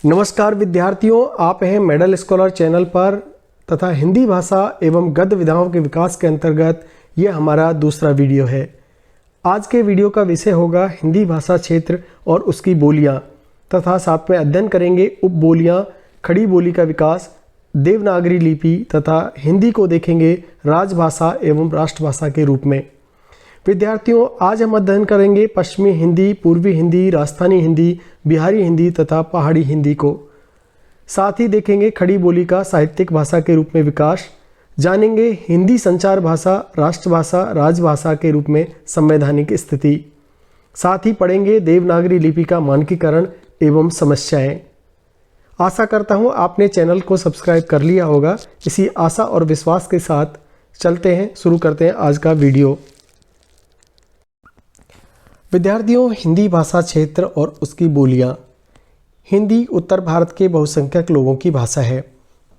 नमस्कार विद्यार्थियों, आप हैं मेडल स्कॉलर चैनल पर तथा हिंदी भाषा एवं गद्य विधाओं के विकास के अंतर्गत ये हमारा दूसरा वीडियो है। आज के वीडियो का विषय होगा हिंदी भाषा क्षेत्र और उसकी बोलियां तथा साथ में अध्ययन करेंगे उपबोलियां, खड़ी बोली का विकास, देवनागरी लिपि तथा हिंदी को देखेंगे राजभाषा एवं राष्ट्रभाषा के रूप में। विद्यार्थियों, आज हम अध्ययन करेंगे पश्चिमी हिंदी, पूर्वी हिंदी, राजस्थानी हिंदी, बिहारी हिंदी तथा पहाड़ी हिंदी को। साथ ही देखेंगे खड़ी बोली का साहित्यिक भाषा के रूप में विकास, जानेंगे हिंदी संचार भाषा, राष्ट्रभाषा, राजभाषा के रूप में संवैधानिक स्थिति। साथ ही पढ़ेंगे देवनागरी लिपि का मानकीकरण एवं समस्याएं। आशा करता हूं आपने चैनल को सब्सक्राइब कर लिया होगा। इसी आशा और विश्वास के साथ चलते हैं, शुरू करते हैं आज का वीडियो। विद्यार्थियों, हिंदी भाषा क्षेत्र और उसकी बोलियां। हिंदी उत्तर भारत के बहुसंख्यक लोगों की भाषा है।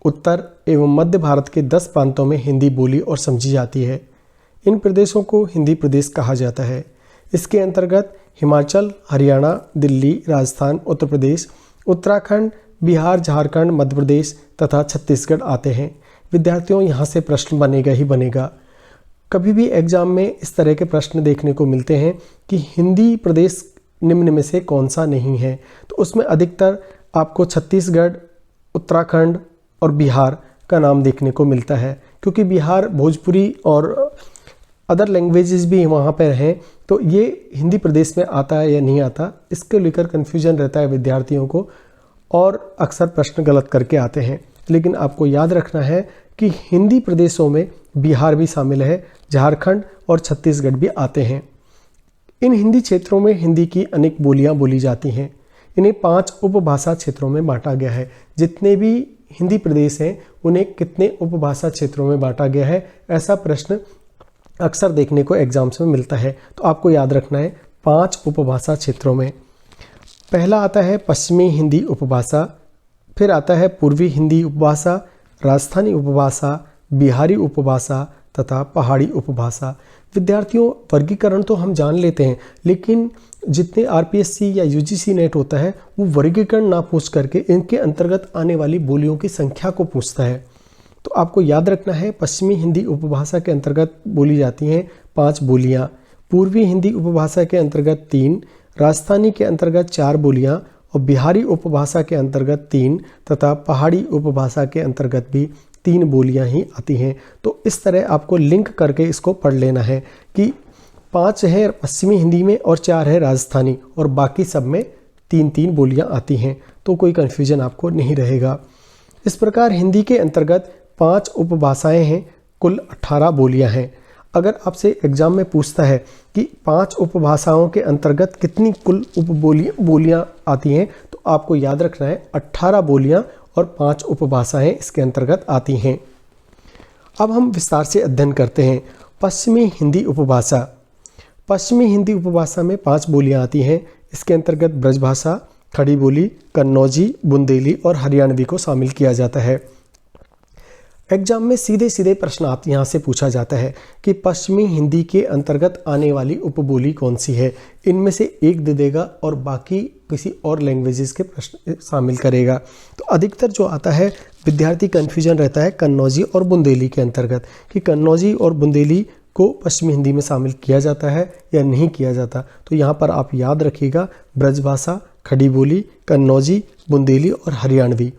उत्तर एवं मध्य भारत के 10 प्रांतों में हिंदी बोली और समझी जाती है। इन प्रदेशों को हिंदी प्रदेश कहा जाता है। इसके अंतर्गत हिमाचल, हरियाणा, दिल्ली, राजस्थान, उत्तर प्रदेश, उत्तराखंड, बिहार, झारखंड, मध्य प्रदेश तथा छत्तीसगढ़ आते हैं। विद्यार्थियों, यहाँ से प्रश्न बनेगा ही बनेगा। कभी भी एग्जाम में इस तरह के प्रश्न देखने को मिलते हैं कि हिंदी प्रदेश निम्न में से कौन सा नहीं है, तो उसमें अधिकतर आपको छत्तीसगढ़, उत्तराखंड और बिहार का नाम देखने को मिलता है, क्योंकि बिहार भोजपुरी और अदर लैंग्वेजेस भी वहाँ पर हैं। तो ये हिंदी प्रदेश में आता है या नहीं आता, इसके लेकर कन्फ्यूजन रहता है विद्यार्थियों को और अक्सर प्रश्न गलत करके आते हैं। लेकिन आपको याद रखना है कि हिंदी प्रदेशों में बिहार भी शामिल है, झारखंड और छत्तीसगढ़ भी आते हैं। इन हिंदी क्षेत्रों में हिंदी की अनेक बोलियां बोली जाती हैं। इन्हें 5 उपभाषा क्षेत्रों में बांटा गया है। जितने भी हिंदी प्रदेश हैं उन्हें कितने उपभाषा क्षेत्रों में बांटा गया है, ऐसा प्रश्न अक्सर देखने को एग्जाम्स में मिलता है। तो आपको याद रखना है 5 उपभाषा क्षेत्रों में। पहला आता है पश्चिमी हिंदी उपभाषा, फिर आता है पूर्वी हिंदी उपभाषा, राजस्थानी उपभाषा, बिहारी उपभाषा तथा पहाड़ी उपभाषा। विद्यार्थियों, वर्गीकरण तो हम जान लेते हैं, लेकिन जितने आरपीएससी या यूजीसी नेट होता है वो वर्गीकरण ना पूछ करके इनके अंतर्गत आने वाली बोलियों की संख्या को पूछता है। तो आपको याद रखना है पश्चिमी हिंदी उपभाषा के अंतर्गत बोली जाती हैं 5 बोलियां, पूर्वी हिंदी उपभाषा के अंतर्गत 3, राजस्थानी के अंतर्गत 4 बोलियां और बिहारी उपभाषा के अंतर्गत 3 तथा पहाड़ी उपभाषा के अंतर्गत भी 3 बोलियां ही आती हैं। तो इस तरह आपको लिंक करके इसको पढ़ लेना है कि 5 है पश्चिमी हिंदी में और 4 है राजस्थानी और बाकी सब में 3-3 बोलियां आती हैं। तो कोई कन्फ्यूजन आपको नहीं रहेगा। इस प्रकार हिंदी के अंतर्गत 5 उपभाषाएं हैं, कुल 18 बोलियां हैं। अगर आपसे एग्जाम में पूछता है कि 5 उपभाषाओं के अंतर्गत कितनी कुल बोलियां आती हैं, तो आपको याद रखना है 18 बोलियां और 5 उपभाषाएं इसके अंतर्गत आती हैं। अब हम विस्तार से अध्ययन करते हैं पश्चिमी हिंदी उपभाषा। पश्चिमी हिंदी उपभाषा में 5 बोलियां आती हैं। इसके अंतर्गत ब्रजभाषा, खड़ी बोली, कन्नौजी, बुंदेली और हरियाणवी को शामिल किया जाता है। एग्जाम में सीधे सीधे प्रश्न आप यहाँ से पूछा जाता है कि पश्चिमी हिंदी के अंतर्गत आने वाली उपबोली कौन सी है। इनमें से एक दे देगा और बाकी किसी और लैंग्वेजेस के प्रश्न शामिल करेगा। तो अधिकतर जो आता है विद्यार्थी कन्फ्यूजन रहता है कन्नौजी और बुंदेली के अंतर्गत कि कन्नौजी और बुंदेली को पश्चिमी हिंदी में शामिल किया जाता है या नहीं किया जाता। तो यहाँ पर आप याद रखिएगा ब्रजभाषा, खड़ी बोली, कन्नौजी, बुंदेली और हरियाणवी।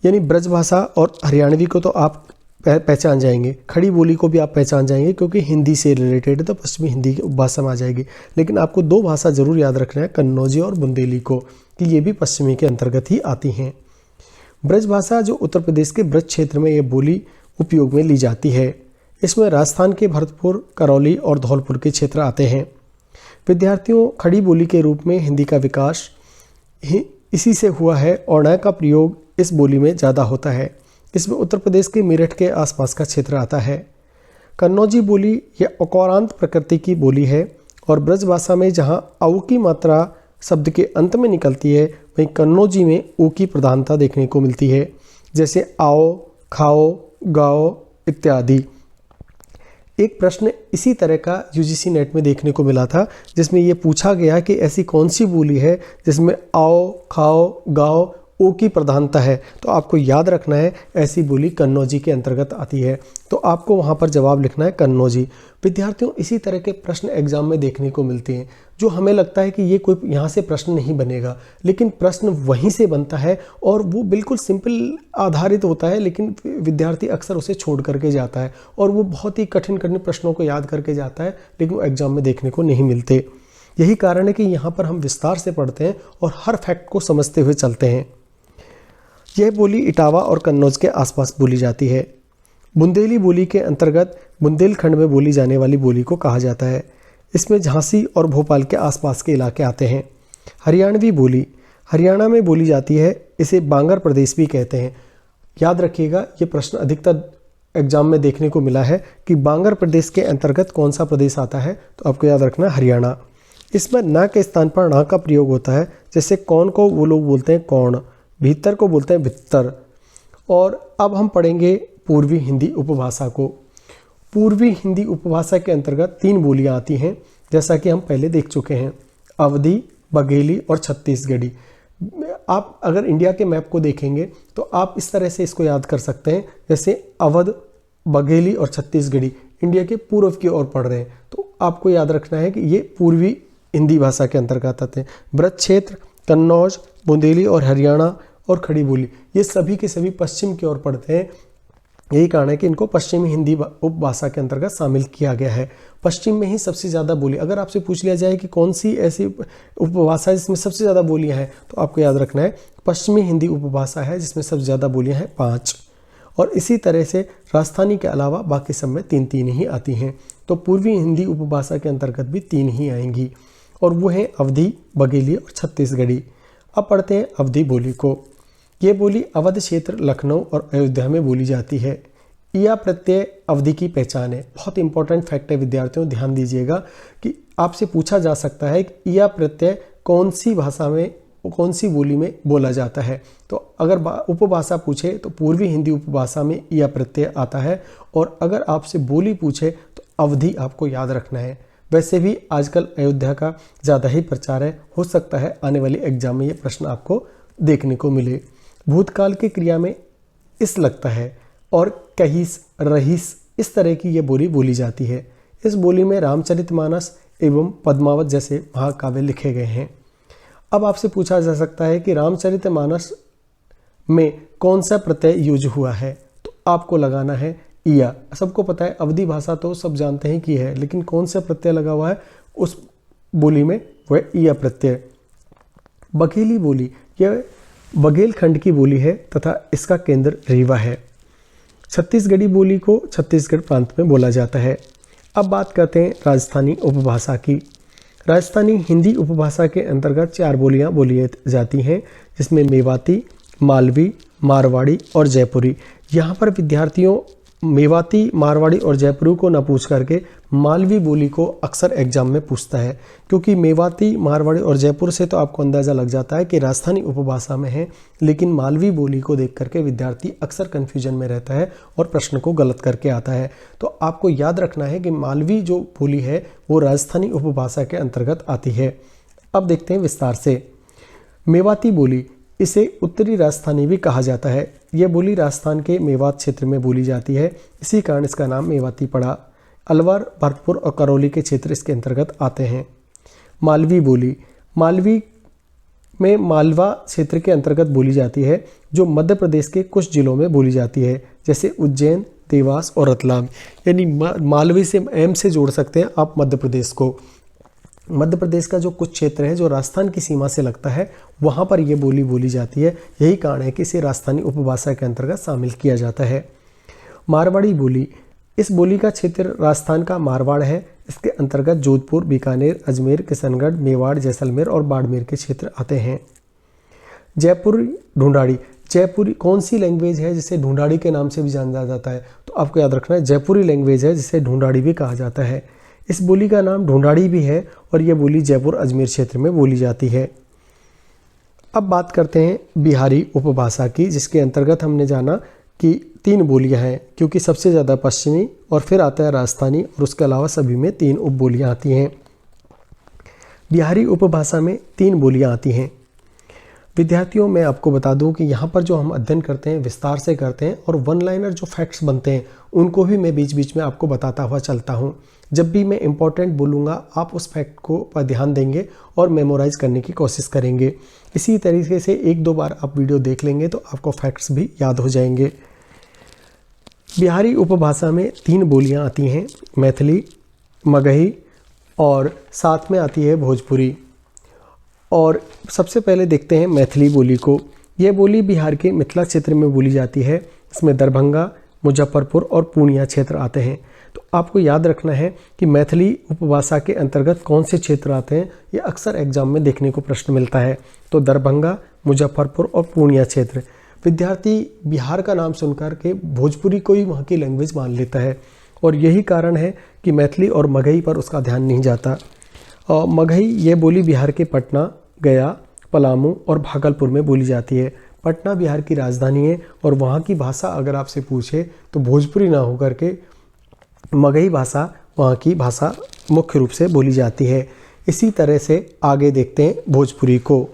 यानी ब्रजभाषा और हरियाणवी को तो आप पहचान जाएंगे, खड़ी बोली को भी आप पहचान जाएंगे क्योंकि हिंदी से रिलेटेड है, तो पश्चिमी हिंदी की उपभाषा में आ जाएगी। लेकिन आपको 2 भाषा जरूर याद रखना है, कन्नौजी और बुंदेली को, कि ये भी पश्चिमी के अंतर्गत ही आती हैं। ब्रजभाषा जो उत्तर प्रदेश के ब्रज क्षेत्र में ये बोली उपयोग में ली जाती है। इसमें राजस्थान के भरतपुर, करौली और धौलपुर के क्षेत्र आते हैं। विद्यार्थियों, खड़ी बोली के रूप में हिंदी का विकास इसी से हुआ है और ण का प्रयोग इस बोली में ज़्यादा होता है। इसमें उत्तर प्रदेश के मेरठ के आसपास का क्षेत्र आता है। कन्नौजी बोली यह अकौरांत प्रकृति की बोली है और ब्रजभाषा में जहाँ औ की मात्रा शब्द के अंत में निकलती है, वहीं कन्नौजी में ऊ की प्रधानता देखने को मिलती है, जैसे आओ, खाओ, गाओ इत्यादि। एक प्रश्न इसी तरह का यूजीसी नेट में देखने को मिला था, जिसमें ये पूछा गया कि ऐसी कौन सी बोली है जिसमें आओ, खाओ, गाओ ओ की प्रधानता है, तो आपको याद रखना है ऐसी बोली कन्नौजी के अंतर्गत आती है। तो आपको वहाँ पर जवाब लिखना है कन्नौजी। विद्यार्थियों, इसी तरह के प्रश्न एग्जाम में देखने को मिलते हैं जो हमें लगता है कि ये कोई यहाँ से प्रश्न नहीं बनेगा, लेकिन प्रश्न वहीं से बनता है और वो बिल्कुल सिंपल आधारित होता है, लेकिन विद्यार्थी अक्सर उसे छोड़ करके जाता है और वो बहुत ही कठिन कठिन प्रश्नों को याद करके जाता है, लेकिन वो एग्जाम में देखने को नहीं मिलते। यही कारण है कि यहाँ पर हम विस्तार से पढ़ते हैं और हर फैक्ट को समझते हुए चलते हैं। यह बोली इटावा और कन्नौज के आसपास बोली जाती है। बुंदेली बोली के अंतर्गत बुंदेलखंड में बोली जाने वाली बोली को कहा जाता है। इसमें झांसी और भोपाल के आसपास के इलाके आते हैं। हरियाणवी बोली हरियाणा में बोली जाती है, इसे बांगर प्रदेश भी कहते हैं। याद रखिएगा, ये प्रश्न अधिकतर एग्जाम में देखने को मिला है कि बांगर प्रदेश के अंतर्गत कौन सा प्रदेश आता है, तो आपको याद रखना हरियाणा। इसमें ना के स्थान पर ना का प्रयोग होता है, जैसे कौन को वो लोग बोलते हैं कौन, भीतर को बोलते हैं भित्तर। और अब हम पढ़ेंगे पूर्वी हिंदी उपभाषा को। पूर्वी हिंदी उपभाषा के अंतर्गत 3 बोलियां आती हैं, जैसा कि हम पहले देख चुके हैं, अवधी, बघेली और छत्तीसगढ़ी। आप अगर इंडिया के मैप को देखेंगे तो आप इस तरह से इसको याद कर सकते हैं, जैसे अवध, बघेली और छत्तीसगढ़ी इंडिया के पूर्व की ओर पड़ रहे हैं, तो आपको याद रखना है कि ये पूर्वी हिंदी भाषा के अंतर्गत आते हैं। ब्रज क्षेत्र, कन्नौज, बुंदेली और हरियाणा और खड़ी बोली, ये सभी के सभी पश्चिम की ओर पड़ते हैं। यही कारण है कि इनको पश्चिमी हिंदी उपभाषा के अंतर्गत शामिल किया गया है। पश्चिम में ही सबसे ज़्यादा बोली, अगर आपसे पूछ लिया जाए कि कौन सी ऐसी उपभाषा है जिसमें सबसे ज़्यादा बोलियां हैं, तो आपको याद रखना है पश्चिमी हिंदी उपभाषा है जिसमें सबसे ज़्यादा बोलियां हैं 5। और इसी तरह से राजस्थानी के अलावा बाकी सब में 3-3 ही आती हैं। तो पूर्वी हिंदी उपभाषा के अंतर्गत भी 3 ही आएंगी, और वो हैं अवधी, बघेली और छत्तीसगढ़ी। अब पढ़ते हैं अवधी बोली को। ये बोली अवध क्षेत्र, लखनऊ और अयोध्या में बोली जाती है। या प्रत्यय अवधि की पहचान है। बहुत इंपॉर्टेंट फैक्ट है विद्यार्थियों, ध्यान दीजिएगा कि आपसे पूछा जा सकता है कि या प्रत्यय कौन सी भाषा में, कौन सी बोली में बोला जाता है। तो अगर उपभाषा पूछे तो पूर्वी हिंदी उपभाषा में या प्रत्यय आता है, और अगर आपसे बोली पूछे तो अवधि आपको याद रखना है। वैसे भी आजकल अयोध्या का ज़्यादा ही प्रचार है, हो सकता है आने वाली एग्जाम में ये प्रश्न आपको देखने को मिले। भूतकाल की क्रिया में इस लगता है और कहिस, रहीस, इस तरह की ये बोली बोली जाती है। इस बोली में रामचरितमानस एवं पद्मावत जैसे महाकाव्य लिखे गए हैं। अब आपसे पूछा जा सकता है कि रामचरितमानस में कौन सा प्रत्यय यूज हुआ है, तो आपको लगाना है या। सबको पता है अवधी भाषा तो सब जानते हैं कि है, लेकिन कौन सा प्रत्यय लगा हुआ है उस बोली में, वह या प्रत्यय। बघेली बोली, यह बघेलखंड की बोली है तथा इसका केंद्र रीवा है। छत्तीसगढ़ी बोली को छत्तीसगढ़ प्रांत में बोला जाता है। अब बात करते हैं राजस्थानी उपभाषा की। राजस्थानी हिंदी उपभाषा के अंतर्गत 4 बोलियां बोली जाती हैं, जिसमें मेवाती, मालवी, मारवाड़ी और जयपुरी। यहाँ पर विद्यार्थियों मेवाती, मारवाड़ी और जयपुरी को न पूछ करके मालवी बोली को अक्सर एग्जाम में पूछता है, क्योंकि मेवाती, मारवाड़ी और जयपुर से तो आपको अंदाज़ा लग जाता है कि राजस्थानी उपभाषा में है, लेकिन मालवी बोली को देख करके विद्यार्थी अक्सर कन्फ्यूजन में रहता है और प्रश्न को गलत करके आता है। तो आपको याद रखना है कि मालवी जो बोली है वो राजस्थानी उपभाषा के अंतर्गत आती है। अब देखते हैं विस्तार से। मेवाती बोली, इसे उत्तरी राजस्थानी भी कहा जाता है। यह बोली राजस्थान के मेवात क्षेत्र में बोली जाती है, इसी कारण इसका नाम मेवाती पड़ा। अलवर, भरतपुर और करौली के क्षेत्र इसके अंतर्गत आते हैं। मालवी बोली, मालवी में मालवा क्षेत्र के अंतर्गत बोली जाती है, जो मध्य प्रदेश के कुछ जिलों में बोली जाती है, जैसे उज्जैन, देवास और रतलाम। यानी मालवी से एम से जोड़ सकते हैं आप मध्य प्रदेश को। मध्य प्रदेश का जो कुछ क्षेत्र है जो राजस्थान की सीमा से लगता है, वहाँ पर यह बोली बोली जाती है। यही कारण है कि इसे राजस्थानी उपभाषा के अंतर्गत शामिल किया जाता है। मारवाड़ी बोली, इस बोली का क्षेत्र राजस्थान का मारवाड़ है। इसके अंतर्गत जोधपुर, बीकानेर, अजमेर, किशनगढ़, मेवाड़, जैसलमेर और बाड़मेर के क्षेत्र आते हैं। जयपुरी ढूंढाड़ी, जयपुरी कौन सी लैंग्वेज है जिसे ढूंढाड़ी के नाम से भी जाना जाता है, तो आपको याद रखना है जयपुरी लैंग्वेज है जिसे ढूंढाड़ी भी कहा जाता है। इस बोली का नाम ढूंढाड़ी भी है और यह बोली जयपुर, अजमेर क्षेत्र में बोली जाती है। अब बात करते हैं बिहारी उपभाषा की, जिसके अंतर्गत हमने जाना कि 3 बोलियां हैं, क्योंकि सबसे ज़्यादा पश्चिमी और फिर आता है राजस्थानी, और उसके अलावा सभी में 3 उपबोलियां आती हैं। बिहारी उपभाषा में 3 बोलियां आती हैं। विद्यार्थियों, मैं आपको बता दूं कि यहाँ पर जो हम अध्ययन करते हैं विस्तार से करते हैं और वन लाइनर जो फैक्ट्स बनते हैं उनको भी मैं बीच बीच में आपको बताता हुआ चलता हूँ। जब भी मैं इम्पोर्टेंट बोलूँगा आप उस फैक्ट को पर ध्यान देंगे और मेमोराइज करने की कोशिश करेंगे। इसी तरीके से एक दो बार आप वीडियो देख लेंगे तो आपको फैक्ट्स भी याद हो जाएंगे। बिहारी उपभाषा में 3 बोलियाँ आती हैं, मैथिली, मगही और साथ में आती है भोजपुरी। और सबसे पहले देखते हैं मैथिली बोली को। यह बोली बिहार के मिथिला क्षेत्र में बोली जाती है। इसमें दरभंगा, मुजफ्फरपुर और पूर्णिया क्षेत्र आते हैं। तो आपको याद रखना है कि मैथिली उपभाषा के अंतर्गत कौन से क्षेत्र आते हैं, ये अक्सर एग्जाम में देखने को प्रश्न मिलता है। तो दरभंगा, मुजफ्फरपुर और पूर्णिया क्षेत्र। विद्यार्थी बिहार का नाम सुनकर के भोजपुरी को ही वहाँ की लैंग्वेज मान लेता है और यही कारण है कि मैथिली और मगही पर उसका ध्यान नहीं जाता। मगही ये बोली बिहार के पटना, गया, पलामू और भागलपुर में बोली जाती है। पटना बिहार की राजधानी है और वहाँ की भाषा अगर आपसे पूछे तो भोजपुरी ना होकर के मगही भाषा वहाँ की भाषा मुख्य रूप से बोली जाती है। इसी तरह से आगे देखते हैं भोजपुरी को।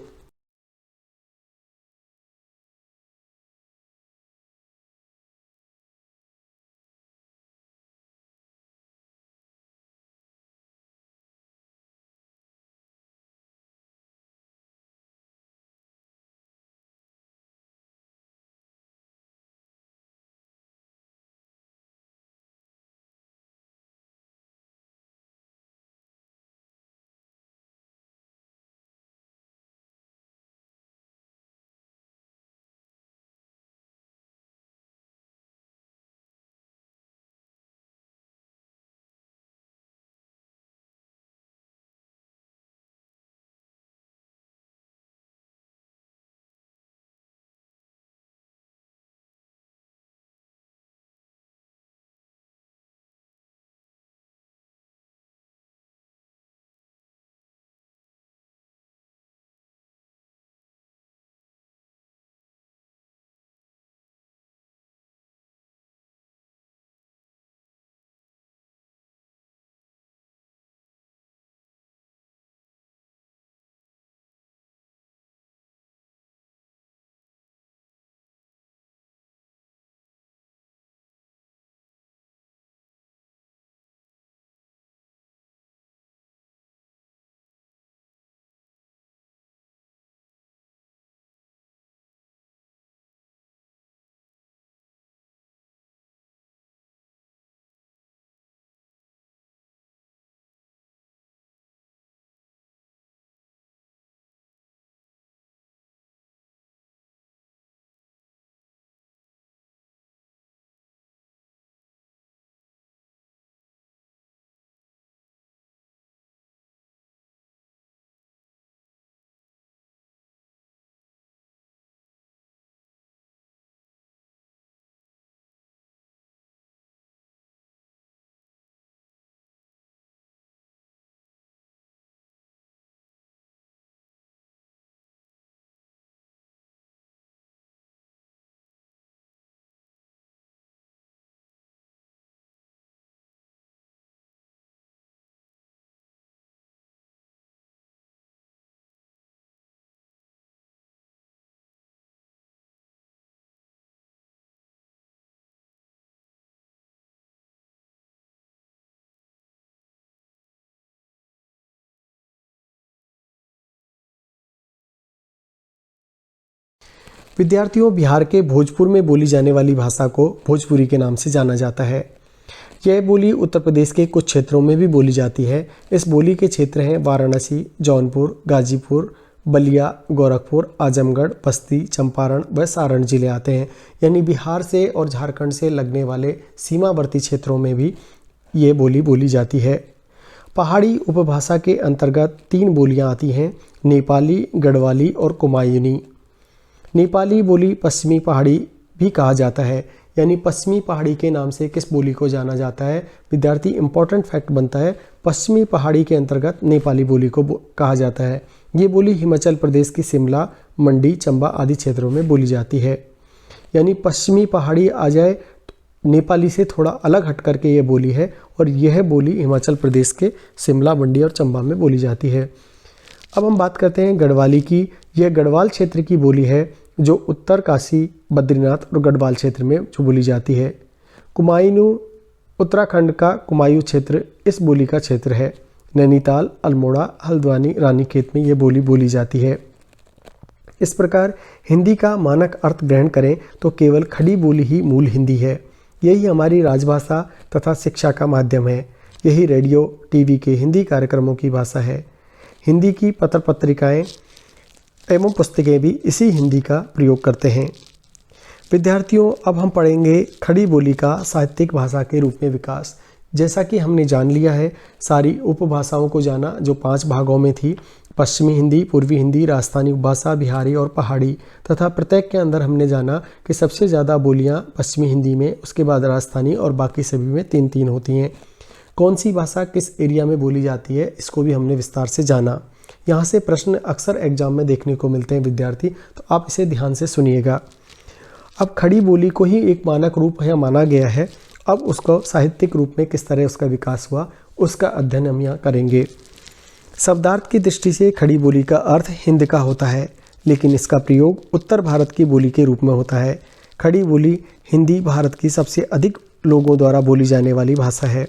विद्यार्थियों, बिहार के भोजपुर में बोली जाने वाली भाषा को भोजपुरी के नाम से जाना जाता है। यह बोली उत्तर प्रदेश के कुछ क्षेत्रों में भी बोली जाती है। इस बोली के क्षेत्र हैं वाराणसी, जौनपुर, गाजीपुर, बलिया, गोरखपुर, आजमगढ़, बस्ती, चंपारण व सारण जिले आते हैं। यानी बिहार से और झारखंड से लगने वाले सीमावर्ती क्षेत्रों में भी ये बोली बोली जाती है। पहाड़ी उपभाषा के अंतर्गत 3 बोलियां आती हैं, नेपाली, गढ़वाली और कुमायूनी। नेपाली बोली पश्चिमी पहाड़ी भी कहा जाता है। यानी पश्चिमी पहाड़ी के नाम से किस बोली को जाना जाता है? विद्यार्थी, इंपॉर्टेंट फैक्ट बनता है, पश्चिमी पहाड़ी के अंतर्गत नेपाली बोली को कहा जाता है। ये बोली हिमाचल प्रदेश की शिमला, मंडी, चंबा आदि क्षेत्रों में बोली जाती है। यानी पश्चिमी पहाड़ी आ जाए तो नेपाली से थोड़ा अलग हट करके ये बोली है और यह बोली हिमाचल प्रदेश के शिमला, मंडी और चंबा में बोली जाती है। अब हम बात करते हैं गढ़वाली की। यह गढ़वाल क्षेत्र की बोली है जो उत्तर काशी, बद्रीनाथ और गढ़वाल क्षेत्र में जो बोली जाती है। कुमायूं उत्तराखंड का कुमायूं क्षेत्र इस बोली का क्षेत्र है। नैनीताल, अल्मोड़ा, हल्द्वानी, रानीखेत में ये बोली बोली जाती है। इस प्रकार हिंदी का मानक अर्थ ग्रहण करें तो केवल खड़ी बोली ही मूल हिंदी है। यही हमारी राजभाषा तथा शिक्षा का माध्यम है। यही रेडियो, टीवी के हिंदी कार्यक्रमों की भाषा है। हिंदी की पत्र पत्रिकाएँ एवं पुस्तकें भी इसी हिंदी का प्रयोग करते हैं। विद्यार्थियों, अब हम पढ़ेंगे खड़ी बोली का साहित्यिक भाषा के रूप में विकास। जैसा कि हमने जान लिया है, सारी उपभाषाओं को जाना जो 5 भागों में थी, पश्चिमी हिंदी, पूर्वी हिंदी, राजस्थानी उपभाषा, बिहारी और पहाड़ी, तथा प्रत्येक के अंदर हमने जाना कि सबसे ज़्यादा बोलियां पश्चिमी हिंदी में, उसके बाद राजस्थानी और बाकी सभी में 3-3 होती हैं। कौन सी भाषा किस एरिया में बोली जाती है इसको भी हमने विस्तार से जाना। यहाँ से प्रश्न अक्सर एग्जाम में देखने को मिलते हैं विद्यार्थी, तो आप इसे ध्यान से सुनिएगा। अब खड़ी बोली को ही एक मानक रूप यहाँ माना गया है। अब उसको साहित्यिक रूप में किस तरह उसका विकास हुआ उसका अध्ययन हम यहाँ करेंगे। शब्दार्थ की दृष्टि से खड़ी बोली का अर्थ हिंद का होता है, लेकिन इसका प्रयोग उत्तर भारत की बोली के रूप में होता है। खड़ी बोली हिंदी भारत की सबसे अधिक लोगों द्वारा बोली जाने वाली भाषा है।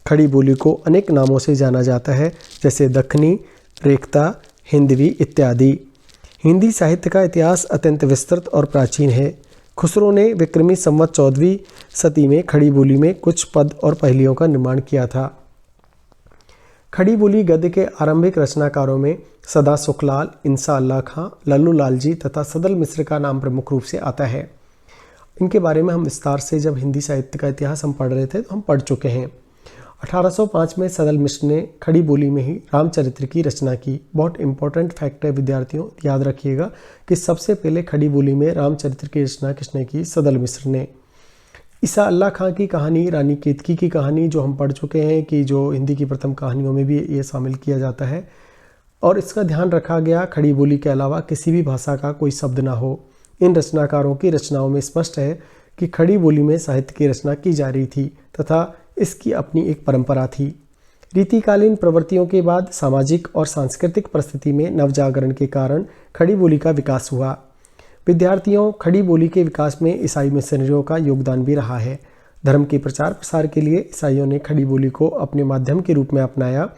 खड़ी बोली को अनेक नामों से जाना जाता है, जैसे दक्खनी, रेखता, हिंदवी इत्यादि। हिंदी साहित्य का इतिहास अत्यंत विस्तृत और प्राचीन है। खुसरो ने विक्रमी संवत 14वीं सदी में खड़ी बोली में कुछ पद और पहलियों का निर्माण किया था। खड़ी बोली गद्य के आरंभिक रचनाकारों में सदा सुखलाल, इंसा अल्लाह खां, लल्लू लाल जी तथा सदल मिश्र का नाम प्रमुख रूप से आता है। इनके बारे में हम विस्तार से जब हिंदी साहित्य का इतिहास हम पढ़ रहे थे तो हम पढ़ चुके हैं। 1805 में सदल मिश्र ने खड़ी बोली में ही रामचरित्र की रचना की। बहुत इंपॉर्टेंट फैक्ट है विद्यार्थियों, याद रखिएगा कि सबसे पहले खड़ी बोली में रामचरित्र की रचना किसने की? सदल मिश्र ने। ईसा अल्लाह खां की कहानी, रानी केतकी की कहानी जो हम पढ़ चुके हैं कि जो हिंदी की प्रथम कहानियों में भी ये शामिल किया जाता है, और इसका ध्यान रखा गया खड़ी बोली के अलावा किसी भी भाषा का कोई शब्द ना हो। इन रचनाकारों की रचनाओं में स्पष्ट है कि खड़ी बोली में साहित्य की रचना की जा रही थी तथा इसकी अपनी एक परंपरा थी। रीतिकालीन प्रवृत्तियों के बाद सामाजिक और सांस्कृतिक परिस्थिति में नवजागरण के कारण खड़ी बोली का विकास हुआ। विद्यार्थियों, खड़ी बोली के विकास में ईसाई मिशनरियों का योगदान भी रहा है। धर्म के प्रचार प्रसार के लिए ईसाइयों ने खड़ी बोली को अपने माध्यम के रूप में अपनाया।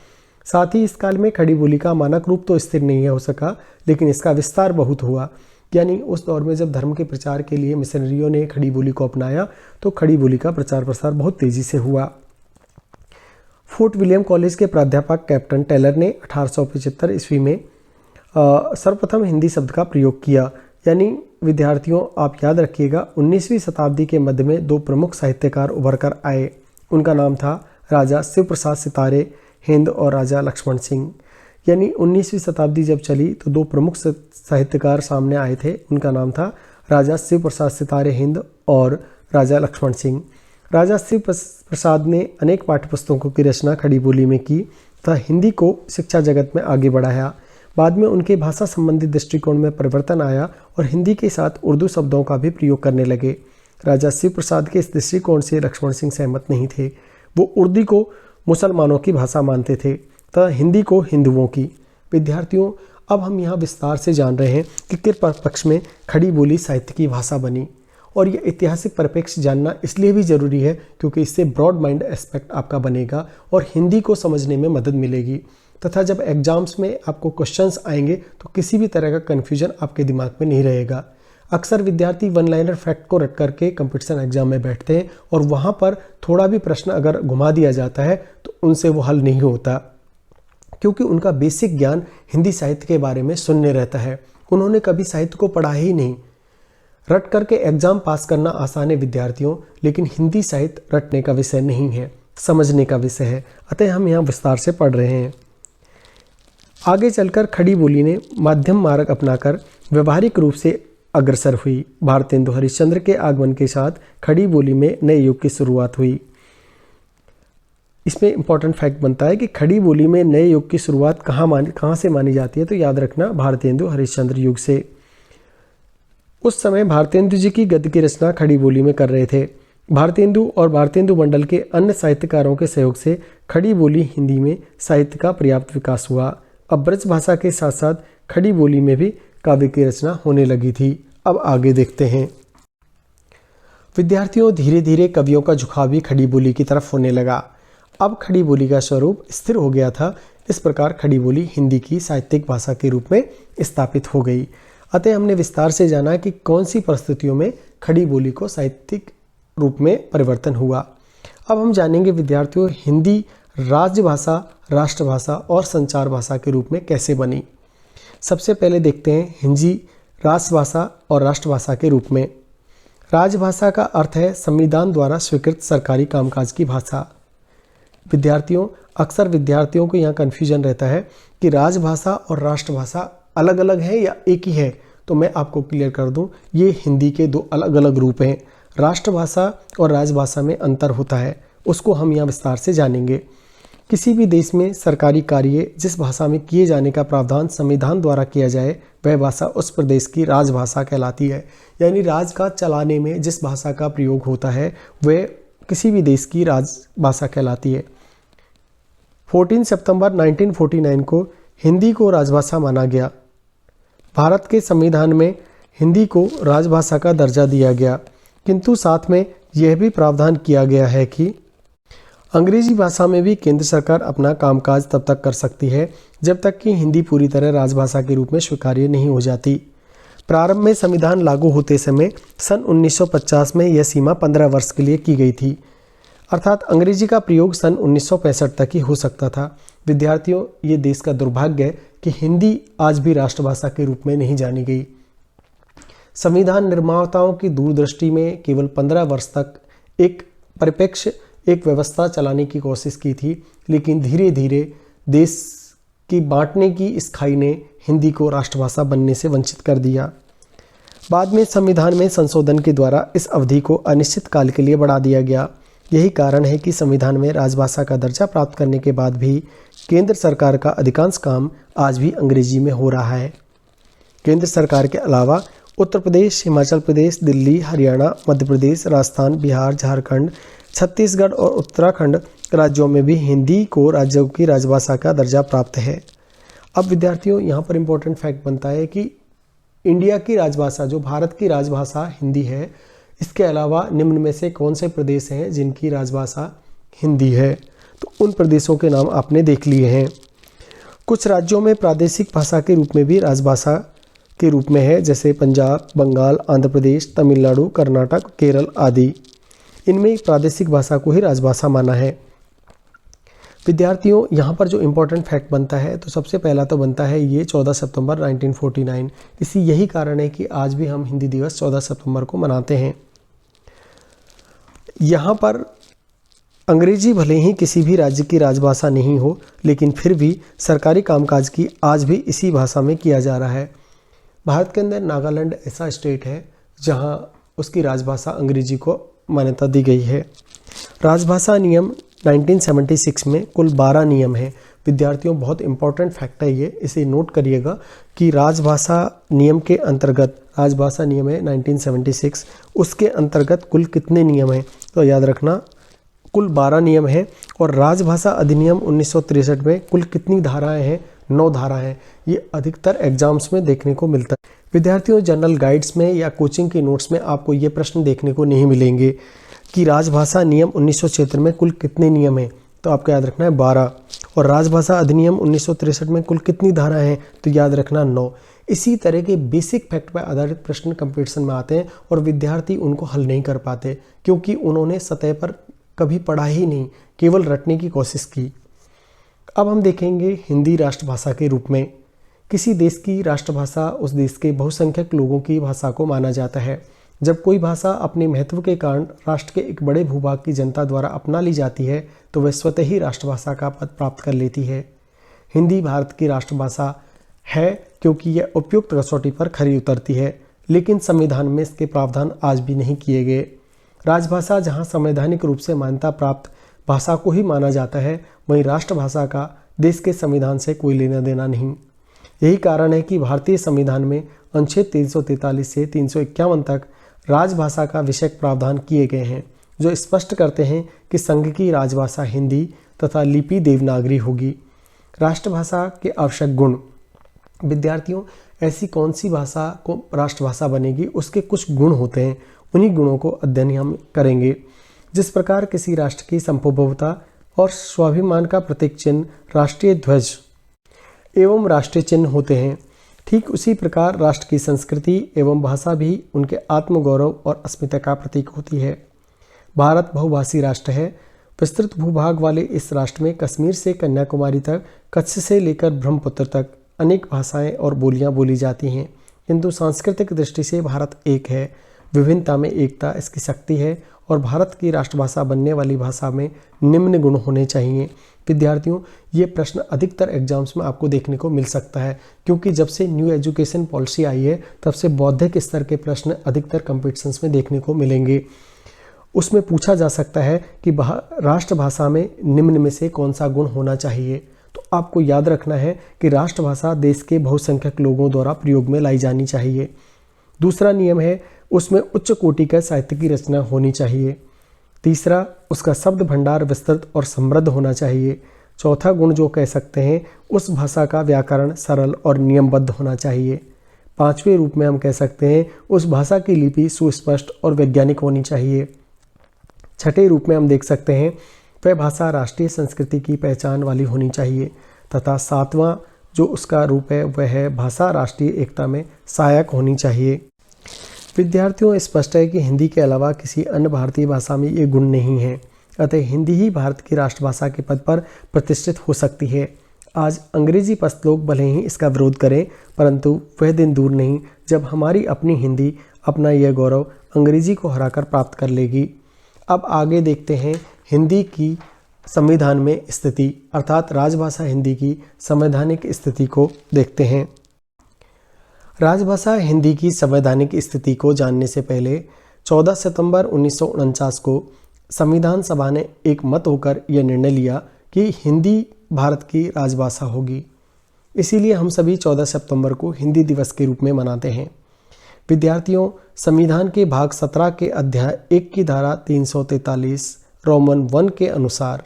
साथ ही इस काल में खड़ी बोली का मानक रूप तो स्थिर नहीं हो सका, लेकिन इसका विस्तार बहुत हुआ। यानी उस दौर में जब धर्म के प्रचार के लिए मिशनरियों ने खड़ी बोली को अपनाया तो खड़ी बोली का प्रचार प्रसार बहुत तेजी से हुआ। फोर्ट विलियम कॉलेज के प्राध्यापक कैप्टन टेलर ने 1875 ईस्वी में सर्वप्रथम हिंदी शब्द का प्रयोग किया। यानी विद्यार्थियों, आप याद रखिएगा 19वीं शताब्दी के मध्य में 2 प्रमुख साहित्यकार उभर कर आए। उनका नाम था राजा शिव प्रसाद सितारे हिंद और राजा लक्ष्मण सिंह। यानी 19वीं शताब्दी जब चली तो 2 प्रमुख साहित्यकार सामने आए थे। उनका नाम था राजा शिव प्रसाद सितारे हिंद और राजा लक्ष्मण सिंह। राजा शिव प्रसाद ने अनेक पाठ्यपुस्तकों की रचना खड़ी बोली में की तथा हिंदी को शिक्षा जगत में आगे बढ़ाया। बाद में उनके भाषा संबंधी दृष्टिकोण में परिवर्तन आया और हिंदी के साथ उर्दू शब्दों का भी प्रयोग करने लगे। राजा शिव प्रसाद के इस दृष्टिकोण से लक्ष्मण सिंह सहमत नहीं थे। वो उर्दू को मुसलमानों की भाषा मानते थे तथा हिंदी को हिंदुओं की। विद्यार्थियों, अब हम यहाँ विस्तार से जान रहे हैं कि किस पक्ष में खड़ी बोली साहित्य की भाषा बनी, और ये ऐतिहासिक परिप्रेक्ष्य जानना इसलिए भी ज़रूरी है क्योंकि इससे ब्रॉड माइंड एस्पेक्ट आपका बनेगा और हिंदी को समझने में मदद मिलेगी। तथा जब एग्जाम्स में आपको क्वेश्चंस आएंगे तो किसी भी तरह का कन्फ्यूजन आपके दिमाग में नहीं रहेगा। अक्सर विद्यार्थी वन लाइनर फैक्ट को रट करके कंपटीशन एग्जाम में बैठते हैं और वहाँ पर थोड़ा भी प्रश्न अगर घुमा दिया जाता है तो उनसे वो हल नहीं होता, क्योंकि उनका बेसिक ज्ञान हिंदी साहित्य के बारे में शून्य रहता है। उन्होंने कभी साहित्य को पढ़ा ही नहीं। रट करके एग्जाम पास करना आसान है विद्यार्थियों, लेकिन हिंदी साहित्य रटने का विषय नहीं है, समझने का विषय है। अतः हम यहाँ विस्तार से पढ़ रहे हैं। आगे चलकर खड़ी बोली ने माध्यम मार्ग अपनाकर व्यवहारिक रूप से अग्रसर हुई। भारतेंदु हरिश्चंद्र के आगमन के साथ खड़ी बोली में नए युग की शुरुआत हुई। इसमें इंपॉर्टेंट फैक्ट बनता है कि खड़ी बोली में नए युग की शुरुआत कहाँ से मानी जाती है, तो याद रखना भारतेंदु हरिश्चंद्र युग से। उस समय भारतेंदु जी की गद्य की रचना खड़ी बोली में कर रहे थे। भारतेंदु और भारतेंदु मंडल के अन्य साहित्यकारों के सहयोग से खड़ी बोली हिंदी में साहित्य का पर्याप्त विकास हुआ। अब ब्रज भाषा के साथ साथ खड़ी बोली में भी काव्य की रचना होने लगी थी। अब आगे देखते हैं। विद्यार्थियों, धीरे धीरे कवियों का झुकाव भी खड़ी बोली की तरफ होने लगा। अब खड़ी बोली का स्वरूप स्थिर हो गया था। इस प्रकार खड़ी बोली हिंदी की साहित्यिक भाषा के रूप में स्थापित हो गई। अतः हमने विस्तार से जाना कि कौन सी परिस्थितियों में खड़ी बोली को साहित्यिक रूप में परिवर्तन हुआ। अब हम जानेंगे विद्यार्थियों, हिंदी राजभाषा, राष्ट्रभाषा और संचार भाषा के रूप में कैसे बनी। सबसे पहले देखते हैं हिंदी राजभाषा और राष्ट्रभाषा के रूप में। राजभाषा का अर्थ है संविधान द्वारा स्वीकृत सरकारी कामकाज की भाषा। विद्यार्थियों, अक्सर विद्यार्थियों को यहाँ कन्फ्यूजन रहता है कि राजभाषा और राष्ट्रभाषा अलग अलग है या एक ही है। तो मैं आपको क्लियर कर दूं, ये हिंदी के दो अलग अलग रूप हैं। राष्ट्रभाषा और राजभाषा में अंतर होता है, उसको हम यहाँ विस्तार से जानेंगे। किसी भी देश में सरकारी कार्य जिस भाषा में किए जाने का प्रावधान संविधान द्वारा किया जाए, वह भाषा उस प्रदेश की राजभाषा कहलाती है। यानी राजकाज चलाने में जिस भाषा का प्रयोग होता है वह किसी भी देश की राजभाषा कहलाती है। 14 सितंबर 1949 को हिंदी को राजभाषा माना गया। भारत के संविधान में हिंदी को राजभाषा का दर्जा दिया गया, किंतु साथ में यह भी प्रावधान किया गया है कि अंग्रेजी भाषा में भी केंद्र सरकार अपना कामकाज तब तक कर सकती है जब तक कि हिंदी पूरी तरह राजभाषा के रूप में स्वीकार्य नहीं हो जाती। प्रारंभ में संविधान लागू होते समय सन 1950 में यह सीमा 15 वर्ष के लिए की गई थी, अर्थात अंग्रेजी का प्रयोग सन 1965 तक ही हो सकता था। विद्यार्थियों, ये देश का दुर्भाग्य है कि हिंदी आज भी राष्ट्रभाषा के रूप में नहीं जानी गई। संविधान निर्माताओं की दूरदृष्टि में केवल 15 वर्ष तक एक व्यवस्था चलाने की कोशिश की थी, लेकिन धीरे धीरे देश की बांटने की इस खाई ने हिंदी को राष्ट्रभाषा बनने से वंचित कर दिया। बाद में संविधान में संशोधन के द्वारा इस अवधि को अनिश्चित काल के लिए बढ़ा दिया गया। यही कारण है कि संविधान में राजभाषा का दर्जा प्राप्त करने के बाद भी केंद्र सरकार का अधिकांश काम आज भी अंग्रेजी में हो रहा है। केंद्र सरकार के अलावा उत्तर प्रदेश, हिमाचल प्रदेश, दिल्ली, हरियाणा, मध्य प्रदेश, राजस्थान, बिहार, झारखंड, छत्तीसगढ़ और उत्तराखंड राज्यों में भी हिंदी को राज्यों की राजभाषा का दर्जा प्राप्त है। अब विद्यार्थियों, यहाँ पर इम्पोर्टेंट फैक्ट बनता है कि इंडिया की राजभाषा, जो भारत की राजभाषा हिंदी है, इसके अलावा निम्न में से कौन से प्रदेश हैं जिनकी राजभाषा हिंदी है? तो उन प्रदेशों के नाम आपने देख लिए हैं। कुछ राज्यों में प्रादेशिक भाषा के रूप में भी राजभाषा के रूप में है, जैसे पंजाब, बंगाल, आंध्र प्रदेश, तमिलनाडु, कर्नाटक, केरल आदि। इनमें प्रादेशिक भाषा को ही राजभाषा माना है। विद्यार्थियों, यहाँ पर जो इम्पोर्टेंट फैक्ट बनता है, तो सबसे पहला तो बनता है ये 14 सितंबर 1949। इसी यही कारण है कि आज भी हम हिंदी दिवस 14 सितंबर को मनाते हैं। यहाँ पर अंग्रेजी भले ही किसी भी राज्य की राजभाषा नहीं हो, लेकिन फिर भी सरकारी कामकाज की आज भी इसी भाषा में किया जा रहा है। भारत के अंदर नागालैंड ऐसा स्टेट है जहाँ उसकी राजभाषा अंग्रेजी को मान्यता दी गई है। राजभाषा नियम 1976 में कुल 12 नियम हैं। विद्यार्थियों, बहुत इंपॉर्टेंट फैक्ट है ये, इसे नोट करिएगा कि राजभाषा नियम के अंतर्गत, राजभाषा नियम है 1976, उसके अंतर्गत कुल कितने नियम हैं? तो याद रखना, कुल 12 नियम हैं। और राजभाषा अधिनियम 1963 में कुल कितनी धाराएं हैं? 9 धाराएं हैं। ये अधिकतर एग्जाम्स में देखने को मिलता है। विद्यार्थियों, जनरल गाइड्स में या कोचिंग के नोट्स में आपको ये प्रश्न देखने को नहीं मिलेंगे कि राजभाषा नियम 1976 में कुल कितने नियम हैं। तो आपको याद रखना है 12। और राजभाषा अधिनियम 1963 में कुल कितनी धाराएं हैं? तो याद रखना 9। इसी तरह के बेसिक फैक्ट पर आधारित प्रश्न कंपटीशन में आते हैं और विद्यार्थी उनको हल नहीं कर पाते, क्योंकि उन्होंने सतह पर कभी पढ़ा ही नहीं, केवल रटने की कोशिश की। अब हम देखेंगे हिंदी राष्ट्रभाषा के रूप में। किसी देश की राष्ट्रभाषा उस देश के बहुसंख्यक लोगों की भाषा को माना जाता है। जब कोई भाषा अपने महत्व के कारण राष्ट्र के एक बड़े भूभाग की जनता द्वारा अपना ली जाती है तो वह स्वतः ही राष्ट्रभाषा का पद प्राप्त कर लेती है। हिंदी भारत की राष्ट्रभाषा है क्योंकि यह उपयुक्त कसौटी पर खरी उतरती है, लेकिन संविधान में इसके प्रावधान आज भी नहीं किए गए। राजभाषा जहाँ संवैधानिक रूप से मान्यता प्राप्त भाषा को ही माना जाता है, वहीं राष्ट्रभाषा का देश के संविधान से कोई लेना देना नहीं। यही कारण है कि भारतीय संविधान में अनुच्छेद 343 से 351 तक राजभाषा का विषयक प्रावधान किए गए हैं, जो स्पष्ट करते हैं कि संघ की राजभाषा हिंदी तथा लिपि देवनागरी होगी। राष्ट्रभाषा के आवश्यक गुण। विद्यार्थियों, ऐसी कौन सी भाषा को राष्ट्रभाषा बनेगी, उसके कुछ गुण होते हैं, उन्हीं गुणों को अध्ययन हम करेंगे। जिस प्रकार किसी राष्ट्र की संप्रभुता और स्वाभिमान का प्रतीक चिन्ह राष्ट्रीय ध्वज एवं राष्ट्रीय चिन्ह होते हैं, ठीक उसी प्रकार राष्ट्र की संस्कृति एवं भाषा भी उनके आत्मगौरव और अस्मिता का प्रतीक होती है। भारत बहुभाषी राष्ट्र है। विस्तृत भूभाग वाले इस राष्ट्र में कश्मीर से कन्याकुमारी तक, कच्छ से लेकर ब्रह्मपुत्र तक अनेक भाषाएं और बोलियां बोली जाती हैं, किंतु सांस्कृतिक दृष्टि से भारत एक है। विभिन्नता में एकता इसकी शक्ति है और भारत की राष्ट्रभाषा बनने वाली भाषा में निम्न गुण होने चाहिए। विद्यार्थियों, ये प्रश्न अधिकतर एग्जाम्स में आपको देखने को मिल सकता है, क्योंकि जब से न्यू एजुकेशन पॉलिसी आई है तब से बौद्धिक स्तर के प्रश्न अधिकतर कॉम्पिटिशन्स में देखने को मिलेंगे। उसमें पूछा जा सकता है कि राष्ट्रभाषा में निम्न में से कौन सा गुण होना चाहिए। तो आपको याद रखना है कि राष्ट्रभाषा देश के बहुसंख्यक लोगों द्वारा प्रयोग में लाई जानी चाहिए। दूसरा नियम है, उसमें उच्च कोटि का साहित्य की रचना होनी चाहिए। तीसरा, उसका शब्द भंडार विस्तृत और समृद्ध होना चाहिए। चौथा गुण जो कह सकते हैं, उस भाषा का व्याकरण सरल और नियमबद्ध होना चाहिए। पांचवें रूप में हम कह सकते हैं, उस भाषा की लिपि सुस्पष्ट और वैज्ञानिक होनी चाहिए। छठे रूप में हम देख सकते हैं, वह भाषा राष्ट्रीय संस्कृति की पहचान वाली होनी चाहिए। तथा सातवां जो उसका रूप है वह है, भाषा राष्ट्रीय एकता में सहायक होनी चाहिए। विद्यार्थियों, स्पष्ट है कि हिंदी के अलावा किसी अन्य भारतीय भाषा में ये गुण नहीं है, अतः हिंदी ही भारत की राष्ट्रभाषा के पद पर प्रतिष्ठित हो सकती है। आज अंग्रेजी पस्त लोग भले ही इसका विरोध करें, परंतु वह दिन दूर नहीं जब हमारी अपनी हिंदी अपना यह गौरव अंग्रेजी को हराकर प्राप्त कर लेगी। अब आगे देखते हैं हिंदी की संविधान में स्थिति, अर्थात राजभाषा हिंदी की संवैधानिक स्थिति को देखते हैं। राजभाषा हिंदी की संवैधानिक स्थिति को जानने से पहले 14 सितंबर 1949 को संविधान सभा ने एक मत होकर यह निर्णय लिया कि हिंदी भारत की राजभाषा होगी। इसीलिए हम सभी 14 सितंबर को हिंदी दिवस के रूप में मनाते हैं। विद्यार्थियों, संविधान के भाग 17 के अध्याय 1 की धारा 343 रोमन 1 के अनुसार,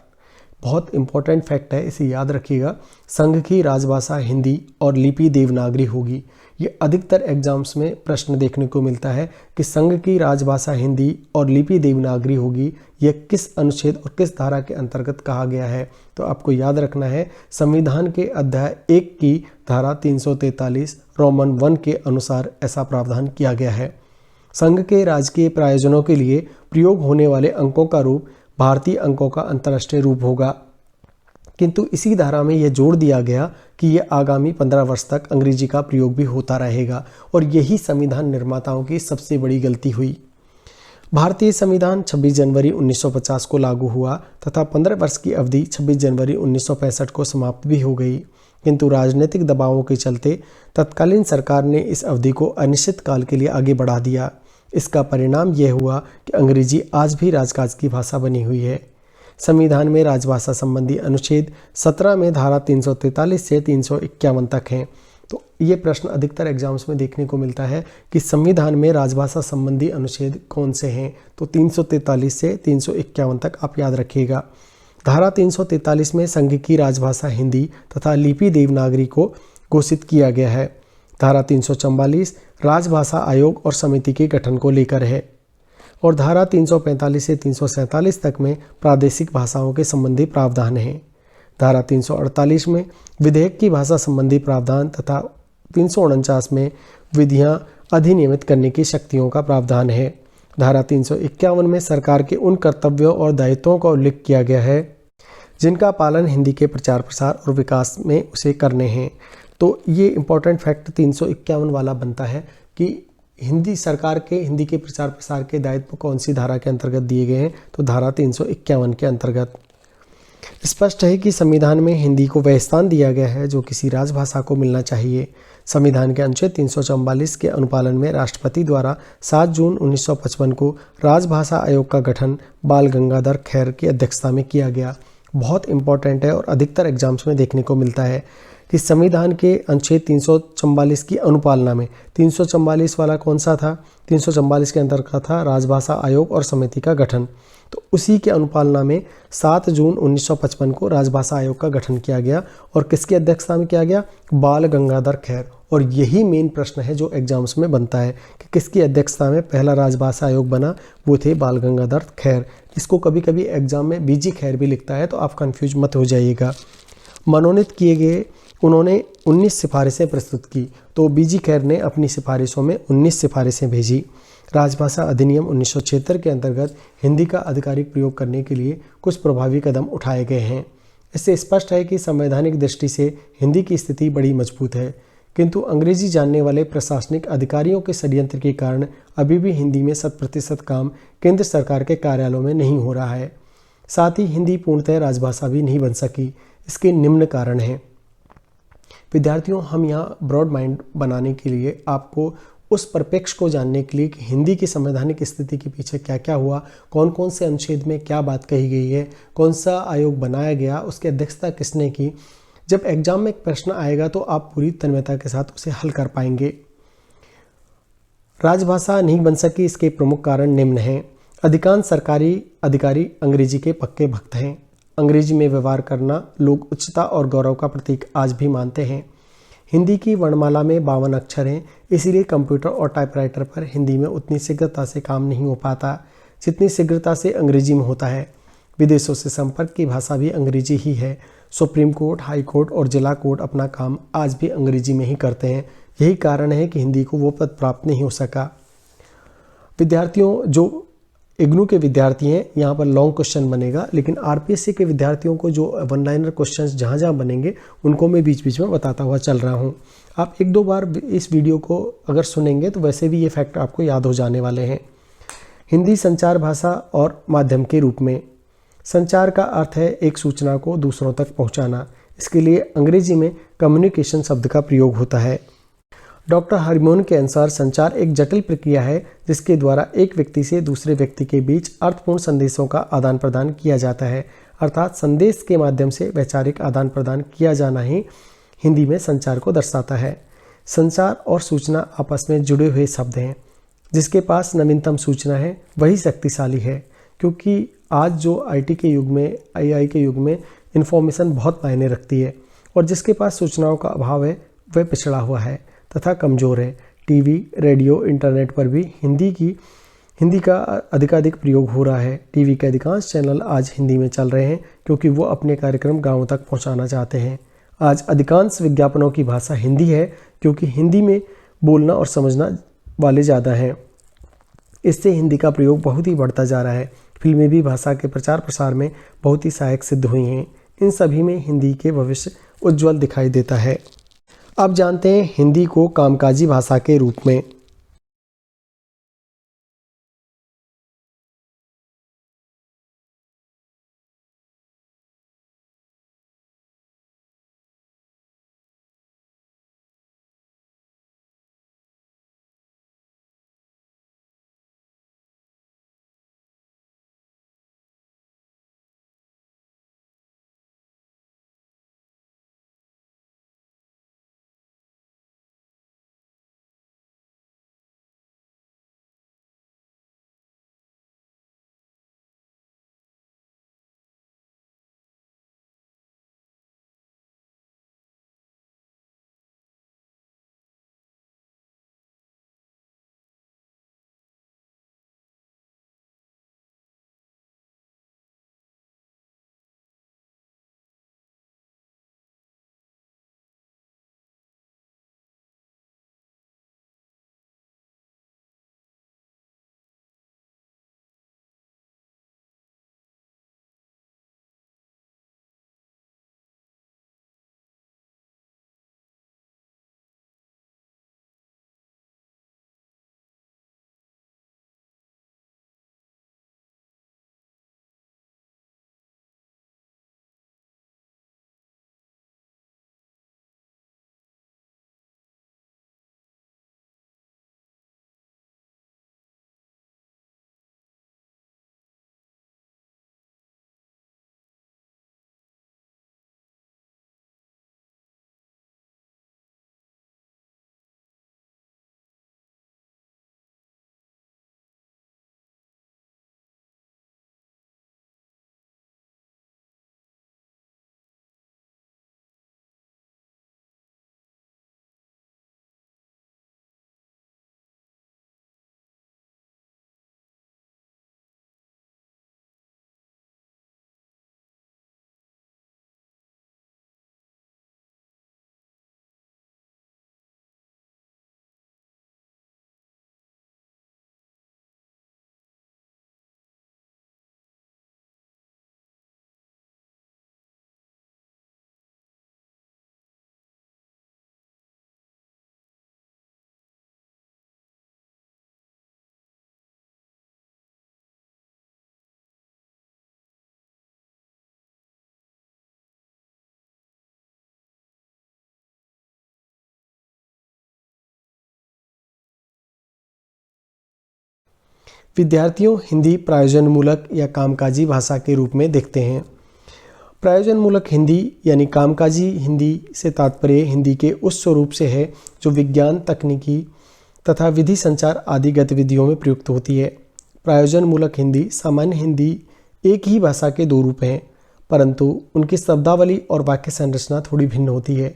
बहुत इंपॉर्टेंट फैक्ट है, इसे याद रखिएगा, संघ की राजभाषा हिंदी और लिपि देवनागरी होगी। ये अधिकतर एग्जाम्स में प्रश्न देखने को मिलता है कि संघ की राजभाषा हिंदी और लिपि देवनागरी होगी, यह किस अनुच्छेद और किस धारा के अंतर्गत कहा गया है। तो आपको याद रखना है, संविधान के अध्याय 1 की धारा 343 रोमन 1 के अनुसार ऐसा प्रावधान किया गया है। संघ के राजकीय प्रयोजनों के लिए प्रयोग होने वाले अंकों का रूप भारतीय अंकों का अंतर्राष्ट्रीय रूप होगा, किंतु इसी धारा में यह जोड़ दिया गया कि यह आगामी 15 वर्ष तक अंग्रेजी का प्रयोग भी होता रहेगा, और यही संविधान निर्माताओं की सबसे बड़ी गलती हुई। भारतीय संविधान 26 जनवरी 1950 को लागू हुआ तथा 15 वर्ष की अवधि 26 जनवरी 1965 को समाप्त भी हो गई, किंतु राजनीतिक दबावों के चलते तत्कालीन सरकार ने इस अवधि को अनिश्चित काल के लिए आगे बढ़ा दिया। इसका परिणाम यह हुआ कि अंग्रेजी आज भी राजकाज की भाषा बनी हुई है। संविधान में राजभाषा संबंधी अनुच्छेद 17 में धारा 343 से 351 तक हैं। तो ये प्रश्न अधिकतर एग्जाम्स में देखने को मिलता है कि संविधान में राजभाषा संबंधी अनुच्छेद कौन से हैं। तो 343 से 351 तक आप याद रखिएगा। धारा 343 में संघ की राजभाषा हिंदी तथा लिपि देवनागरी को घोषित किया गया है। धारा 344 राजभाषा आयोग और समिति के गठन को लेकर है, और धारा 345 से 347 तक में प्रादेशिक भाषाओं के संबंधी प्रावधान हैं। धारा 348 में विधेयक की भाषा संबंधी प्रावधान तथा 349 में विधियां अधिनियमित करने की शक्तियों का प्रावधान है। धारा 351 में सरकार के उन कर्तव्यों और दायित्वों का उल्लेख किया गया है जिनका पालन हिंदी के प्रचार प्रसार और विकास में उसे करने हैं। तो ये इम्पोर्टेंट फैक्ट 351 वाला बनता है कि हिंदी सरकार के हिंदी के प्रचार प्रसार के दायित्व कौन सी धारा के अंतर्गत दिए गए हैं। तो धारा 351 के अंतर्गत स्पष्ट है कि संविधान में हिंदी को वह स्थान दिया गया है जो किसी राजभाषा को मिलना चाहिए। संविधान के अनुच्छेद 344 के अनुपालन में राष्ट्रपति द्वारा 7 जून 1955 को राजभाषा आयोग का गठन बाल गंगाधर खैर की अध्यक्षता में किया गया। बहुत इंपॉर्टेंट है और अधिकतर एग्जाम्स में देखने को मिलता है कि संविधान के अनुच्छेद 344 की अनुपालना में 344 वाला कौन सा था? 344 के अंतर्गत था राजभाषा आयोग और समिति का गठन। तो उसी के अनुपालना में 7 जून 1955 को राजभाषा आयोग का गठन किया गया और किसकी अध्यक्षता में किया गया? बाल गंगाधर खैर। और यही मेन प्रश्न है जो एग्जाम्स में बनता है कि किसकी अध्यक्षता में पहला राजभाषा आयोग बना? वो थे बाल गंगाधर खैर। इसको कभी कभी एग्जाम में बीजी खैर भी लिखता है, तो आप कंफ्यूज मत हो जाइएगा। मनोनीत किए गए उन्होंने 19 सिफारिशें प्रस्तुत की। तो बीजी खैर ने अपनी सिफारिशों में 19 सिफारिशें भेजी। राजभाषा अधिनियम 1976 के अंतर्गत हिंदी का आधिकारिक प्रयोग करने के लिए कुछ प्रभावी कदम उठाए गए हैं। इससे स्पष्ट है कि संवैधानिक दृष्टि से हिंदी की स्थिति बड़ी मजबूत है, किंतु अंग्रेजी जानने वाले प्रशासनिक अधिकारियों के षड्यंत्र के कारण अभी भी हिंदी में 100% काम केंद्र सरकार के कार्यालयों में नहीं हो रहा है। साथ ही हिंदी पूर्णतः राजभाषा भी नहीं बन सकी। इसके निम्न कारण हैं। विद्यार्थियों, हम यहाँ ब्रॉड माइंड बनाने के लिए आपको उस परिप्रेक्ष्य को जानने के लिए कि हिंदी की संवैधानिक स्थिति के पीछे क्या क्या हुआ, कौन कौन से अनुच्छेद में क्या बात कही गई है, कौन सा आयोग बनाया गया, उसकी अध्यक्षता किसने की, जब एग्जाम में एक प्रश्न आएगा तो आप पूरी तन्मयता के साथ उसे हल कर पाएंगे। राजभाषा नहीं बन सकी, इसके प्रमुख कारण निम्न हैं। अधिकांश सरकारी अधिकारी अंग्रेजी के पक्के भक्त हैं। अंग्रेजी में व्यवहार करना लोग उच्चता और गौरव का प्रतीक आज भी मानते हैं। हिंदी की वर्णमाला में 52 अक्षर हैं, इसीलिए कंप्यूटर और टाइपराइटर पर हिंदी में उतनी शीघ्रता से काम नहीं हो पाता जितनी शीघ्रता से अंग्रेजी में होता है। विदेशों से संपर्क की भाषा भी अंग्रेजी ही है। सुप्रीम कोर्ट, हाई कोर्ट और जिला कोर्ट अपना काम आज भी अंग्रेजी में ही करते हैं। यही कारण है कि हिंदी को वो पद प्राप्त नहीं हो सका। विद्यार्थियों, जो इग्नू के विद्यार्थी हैं, यहाँ पर लॉन्ग क्वेश्चन बनेगा, लेकिन आरपीएससी के विद्यार्थियों को जो वन लाइनर क्वेश्चन जहाँ जहाँ बनेंगे उनको मैं बीच बीच में बताता हुआ चल रहा हूँ। आप एक दो बार इस वीडियो को अगर सुनेंगे तो वैसे भी ये फैक्ट आपको याद हो जाने वाले हैं। हिंदी संचार भाषा और माध्यम के रूप में। संचार का अर्थ है एक सूचना को दूसरों तक पहुँचाना। इसके लिए अंग्रेजी में कम्युनिकेशन शब्द का प्रयोग होता है। डॉक्टर हरमोन के अनुसार संचार एक जटिल प्रक्रिया है जिसके द्वारा एक व्यक्ति से दूसरे व्यक्ति के बीच अर्थपूर्ण संदेशों का आदान प्रदान किया जाता है। अर्थात संदेश के माध्यम से वैचारिक आदान प्रदान किया जाना ही हिंदी में संचार को दर्शाता है। संचार और सूचना आपस में जुड़े हुए शब्द हैं। जिसके पास नवीनतम सूचना है वही शक्तिशाली है, क्योंकि आज जो आईटी के युग में, एआई के युग में इन्फॉर्मेशन बहुत मायने रखती है, और जिसके पास सूचनाओं का अभाव है वह पिछड़ा हुआ है तथा कमज़ोर है। टीवी, रेडियो, इंटरनेट पर भी हिंदी का अधिकाधिक प्रयोग हो रहा है। टीवी के अधिकांश चैनल आज हिंदी में चल रहे हैं क्योंकि वो अपने कार्यक्रम गाँवों तक पहुंचाना चाहते हैं। आज अधिकांश विज्ञापनों की भाषा हिंदी है क्योंकि हिंदी में बोलना और समझना वाले ज़्यादा हैं। इससे हिंदी का प्रयोग बहुत ही बढ़ता जा रहा है। फिल्में भी भाषा के प्रचार प्रसार में बहुत ही सहायक सिद्ध हुई हैं। इन सभी में हिंदी के भविष्य उज्ज्वल दिखाई देता है। अब जानते हैं हिंदी को कामकाजी भाषा के रूप में। विद्यार्थियों हिंदी प्रयोजनमूलक या कामकाजी भाषा के रूप में देखते हैं। प्रयोजनमूलक हिंदी यानी कामकाजी हिंदी से तात्पर्य हिंदी के उस स्वरूप से है जो विज्ञान, तकनीकी तथा विधि संचार आदि गतिविधियों में प्रयुक्त होती है। प्रयोजनमूलक हिंदी सामान्य हिंदी एक ही भाषा के दो रूप हैं, परंतु उनकी शब्दावली और वाक्य संरचना थोड़ी भिन्न होती है।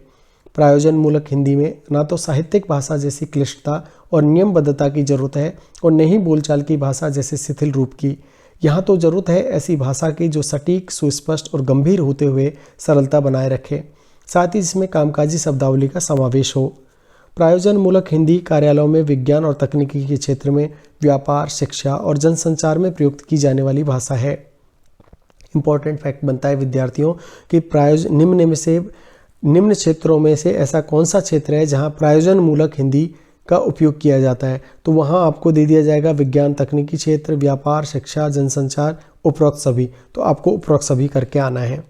प्रयोजनमूलक हिंदी में न तो साहित्यिक भाषा जैसी क्लिष्टता और नियमबद्धता की जरूरत है और न ही बोलचाल की भाषा जैसे शिथिल रूप की। यहाँ तो जरूरत है ऐसी भाषा की जो सटीक, सुस्पष्ट और गंभीर होते हुए सरलता बनाए रखे, साथ ही इसमें कामकाजी शब्दावली का समावेश हो। प्रयोजनमूलक हिंदी कार्यालयों में विज्ञान और तकनीकी के क्षेत्र में व्यापार, शिक्षा और जनसंचार में प्रयुक्त की जाने वाली भाषा है। इंपॉर्टेंट फैक्ट बनता है विद्यार्थियों कि निम्न क्षेत्रों में से ऐसा कौन सा क्षेत्र है जहां प्रयोजनमूलक हिंदी का उपयोग किया जाता है। तो वहां आपको दे दिया जाएगा विज्ञान, तकनीकी क्षेत्र, व्यापार, शिक्षा, जनसंचार, उपरोक्त सभी। तो आपको उपरोक्त सभी करके आना है।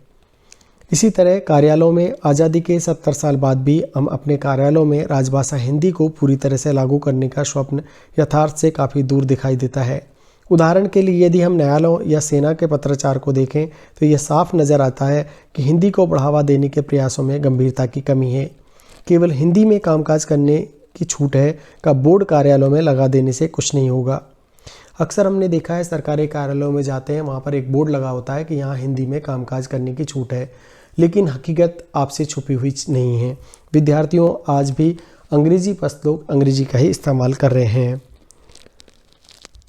इसी तरह कार्यालयों में आज़ादी के 70 साल बाद भी हम अपने कार्यालयों में राजभाषा हिंदी को पूरी तरह से लागू करने का स्वप्न यथार्थ से काफ़ी दूर दिखाई देता है। उदाहरण के लिए यदि हम न्यायालयों या सेना के पत्राचार को देखें तो यह साफ नज़र आता है कि हिंदी को बढ़ावा देने के प्रयासों में गंभीरता की कमी है। केवल हिंदी में कामकाज करने की छूट है का बोर्ड कार्यालयों में लगा देने से कुछ नहीं होगा। अक्सर हमने देखा है सरकारी कार्यालयों में जाते हैं, वहाँ पर एक बोर्ड लगा होता है कि यहाँ हिंदी में कामकाज करने की छूट है, लेकिन हकीकत आपसे छुपी हुई नहीं है। विद्यार्थियों आज भी अंग्रेजी पस्त लोग अंग्रेजी का ही इस्तेमाल कर रहे हैं,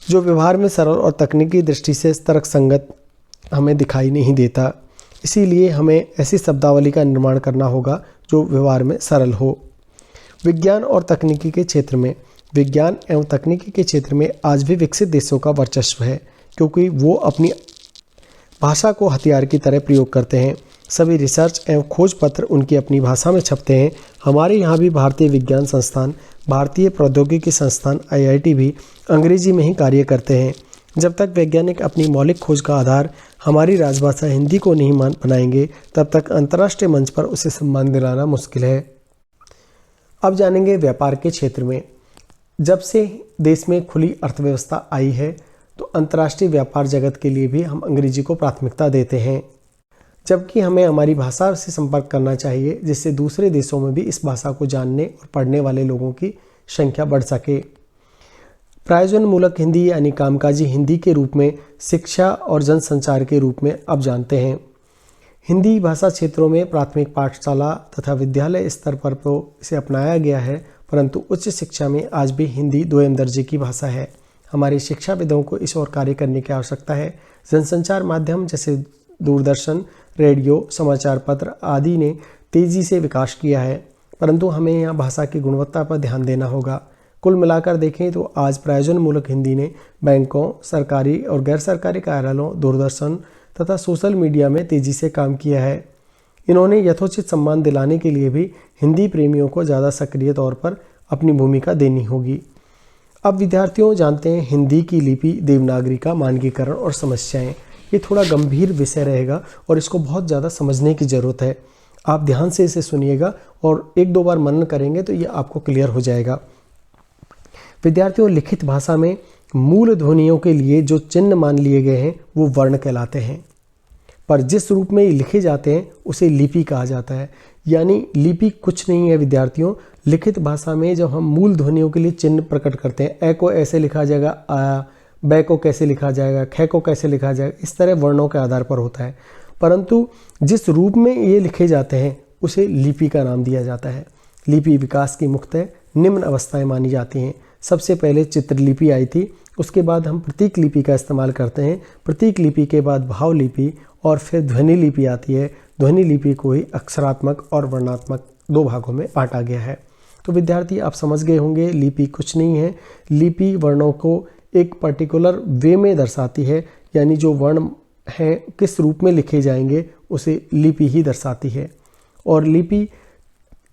जो व्यवहार में सरल और तकनीकी दृष्टि से तर्कसंगत हमें दिखाई नहीं देता। इसीलिए हमें ऐसी शब्दावली का निर्माण करना होगा जो व्यवहार में सरल हो। विज्ञान और तकनीकी के क्षेत्र में विज्ञान एवं तकनीकी के क्षेत्र में आज भी विकसित देशों का वर्चस्व है, क्योंकि वो अपनी भाषा को हथियार की तरह प्रयोग करते हैं। सभी रिसर्च एवं खोज पत्र उनकी अपनी भाषा में छपते हैं। हमारे यहाँ भी भारतीय विज्ञान संस्थान, भारतीय प्रौद्योगिकी संस्थान IIT भी अंग्रेजी में ही कार्य करते हैं। जब तक वैज्ञानिक अपनी मौलिक खोज का आधार हमारी राजभाषा हिंदी को नहीं बनाएंगे, तब तक अंतर्राष्ट्रीय मंच पर उसे सम्मान दिलाना मुश्किल है। अब जानेंगे व्यापार के क्षेत्र में। जब से देश में खुली अर्थव्यवस्था आई है तो अंतर्राष्ट्रीय व्यापार जगत के लिए भी हम अंग्रेजी को प्राथमिकता देते हैं, जबकि हमें हमारी भाषा से संपर्क करना चाहिए, जिससे दूसरे देशों में भी इस भाषा को जानने और पढ़ने वाले लोगों की संख्या बढ़ सके। प्रयोजनमूलक हिंदी यानी कामकाजी हिंदी के रूप में शिक्षा और जनसंचार के रूप में अब जानते हैं। हिंदी भाषा क्षेत्रों में प्राथमिक पाठशाला तथा विद्यालय स्तर पर तो इसे अपनाया गया है, परंतु उच्च शिक्षा में आज भी हिंदी दोयम दर्जे की भाषा है। हमारे शिक्षाविदों को इस ओर कार्य करने की आवश्यकता है। जनसंचार माध्यम जैसे दूरदर्शन, रेडियो, समाचार पत्र आदि ने तेज़ी से विकास किया है, परंतु हमें यहाँ भाषा की गुणवत्ता पर ध्यान देना होगा। कुल मिलाकर देखें तो आज प्रयोजनमूलक हिंदी ने बैंकों, सरकारी और गैर सरकारी कार्यालयों, दूरदर्शन तथा सोशल मीडिया में तेज़ी से काम किया है। इन्होंने यथोचित सम्मान दिलाने के लिए भी हिंदी प्रेमियों को ज़्यादा सक्रिय तौर पर अपनी भूमिका देनी होगी। अब विद्यार्थियों जानते हैं हिंदी की लिपि, देवनागरी का मानकीकरण और समस्याएं। ये थोड़ा गंभीर विषय रहेगा और इसको बहुत ज़्यादा समझने की ज़रूरत है। आप ध्यान से इसे सुनिएगा और एक दो बार मनन करेंगे तो ये आपको क्लियर हो जाएगा। विद्यार्थियों, लिखित भाषा में मूल ध्वनियों के लिए जो चिन्ह मान लिए गए हैं वो वर्ण कहलाते हैं, पर जिस रूप में ये लिखे जाते हैं उसे लिपि कहा जाता है। यानी लिपि कुछ नहीं है विद्यार्थियों, लिखित भाषा में जब हम मूल ध्वनियों के लिए चिन्ह प्रकट करते हैं, ए को ऐसे लिखा जाएगा, आ, बै को कैसे लिखा जाएगा, ख को कैसे लिखा जाएगा, इस तरह वर्णों के आधार पर होता है। परंतु जिस रूप में ये लिखे जाते हैं उसे लिपि का नाम दिया जाता है। लिपि विकास की मुख्यतः निम्न अवस्थाएं मानी जाती हैं। सबसे पहले चित्रलिपि आई थी, उसके बाद हम प्रतीक लिपि का इस्तेमाल करते हैं। प्रतीक लिपि के बाद भाव लिपि और फिर ध्वनि लिपि आती है। ध्वनि लिपि को ही अक्षरात्मक और वर्णात्मक दो भागों में बांटा गया है। तो विद्यार्थी आप समझ गए होंगे, लिपि कुछ नहीं है। लिपि वर्णों को एक पर्टिकुलर वे में दर्शाती है, यानी जो वर्ण हैं किस रूप में लिखे जाएंगे उसे लिपि ही दर्शाती है। और लिपि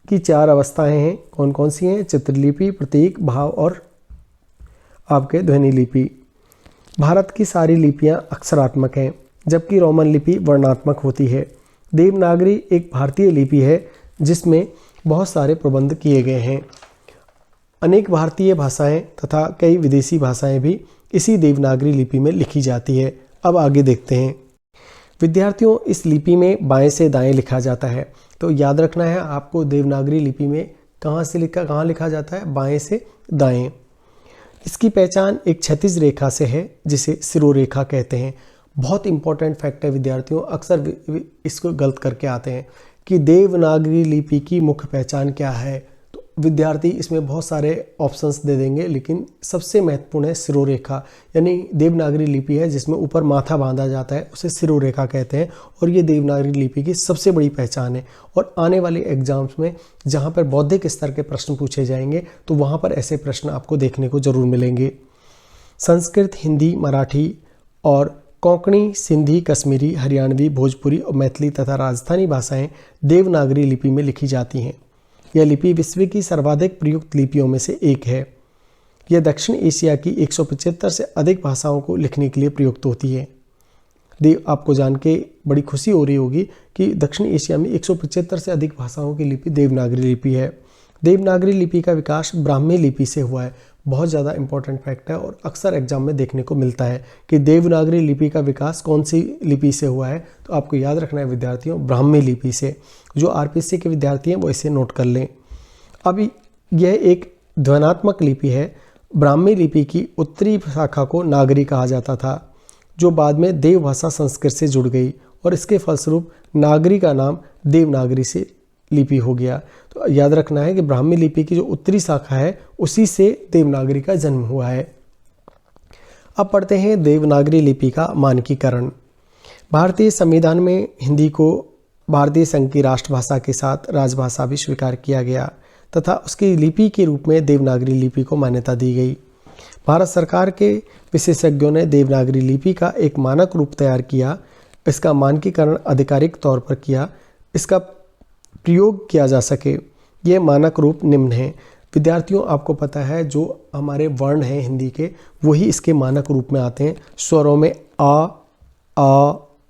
की 4 अवस्थाएं हैं, कौन कौन सी हैं? चित्रलिपि, प्रतीक, भाव और आपके ध्वनि लिपि। भारत की सारी लिपियां अक्षरात्मक हैं, जबकि रोमन लिपि वर्णात्मक होती है। देवनागरी एक भारतीय लिपि है जिसमें बहुत सारे प्रबंध किए गए हैं। अनेक भारतीय भाषाएं तथा कई विदेशी भाषाएं भी इसी देवनागरी लिपि में लिखी जाती है। अब आगे देखते हैं। विद्यार्थियों, इस लिपि में बाएं से दाएं लिखा जाता है, तो याद रखना है आपको देवनागरी लिपि में कहाँ लिखा जाता है, बाएं से दाएं। इसकी पहचान एक क्षैतिज रेखा से है जिसे शिरोरेखा कहते हैं। बहुत इंपॉर्टेंट फैक्ट है विद्यार्थियों, अक्सर इसको गलत करके आते हैं कि देवनागरी लिपि की मुख्य पहचान क्या है। तो विद्यार्थी इसमें बहुत सारे ऑप्शंस दे देंगे, लेकिन सबसे महत्वपूर्ण है शिरोरेखा, यानी देवनागरी लिपि है जिसमें ऊपर माथा बांधा जाता है, उसे शिरोरेखा कहते हैं। और ये देवनागरी लिपि की सबसे बड़ी पहचान है। और आने वाले एग्जाम्स में जहाँ पर बौद्धिक स्तर के प्रश्न पूछे जाएंगे तो वहाँ पर ऐसे प्रश्न आपको देखने को जरूर मिलेंगे। संस्कृत, हिंदी, मराठी और कोंकणी, सिंधी, कश्मीरी, हरियाणवी, भोजपुरी और मैथिली तथा राजस्थानी भाषाएं देवनागरी लिपि में लिखी जाती हैं। यह लिपि विश्व की सर्वाधिक प्रयुक्त लिपियों में से एक है। यह दक्षिण एशिया की 175 से अधिक भाषाओं को लिखने के लिए प्रयुक्त होती है। आपको जान के बड़ी खुशी हो रही होगी कि दक्षिण एशिया में 175 से अधिक भाषाओं की लिपि देवनागरी लिपि है। देवनागरी लिपि का विकास ब्राह्मी लिपि से हुआ है। बहुत ज़्यादा इंपॉर्टेंट फैक्ट है और अक्सर एग्जाम में देखने को मिलता है कि देवनागरी लिपि का विकास कौन सी लिपि से हुआ है। तो आपको याद रखना है विद्यार्थियों, ब्राह्मी लिपि से। जो आरपीएससी के विद्यार्थी हैं वो इसे नोट कर लें। अब यह एक ध्वन्यात्मक लिपि है। ब्राह्मी लिपि की उत्तरी शाखा को नागरी कहा जाता था, जो बाद में देव भाषा संस्कृत से जुड़ गई और इसके फलस्वरूप नागरी का नाम देवनागरी से लिपि हो गया। तो याद रखना है कि ब्राह्मी लिपि की जो उत्तरी शाखा है उसी से देवनागरी का जन्म हुआ है। अब पढ़ते हैं देवनागरी लिपि का मानकीकरण। भारतीय संविधान में हिंदी को भारतीय संघ की राष्ट्रभाषा के साथ राजभाषा भी स्वीकार किया गया तथा उसकी लिपि के रूप में देवनागरी लिपि को मान्यता दी गई। भारत सरकार के विशेषज्ञों ने देवनागरी लिपि का एक मानक रूप तैयार किया। इसका मानकीकरण आधिकारिक तौर पर किया, इसका प्रयोग किया जा सके। ये मानक रूप निम्न है। विद्यार्थियों, आपको पता है जो हमारे वर्ण हैं हिंदी के वही इसके मानक रूप में आते हैं। स्वरों में आ,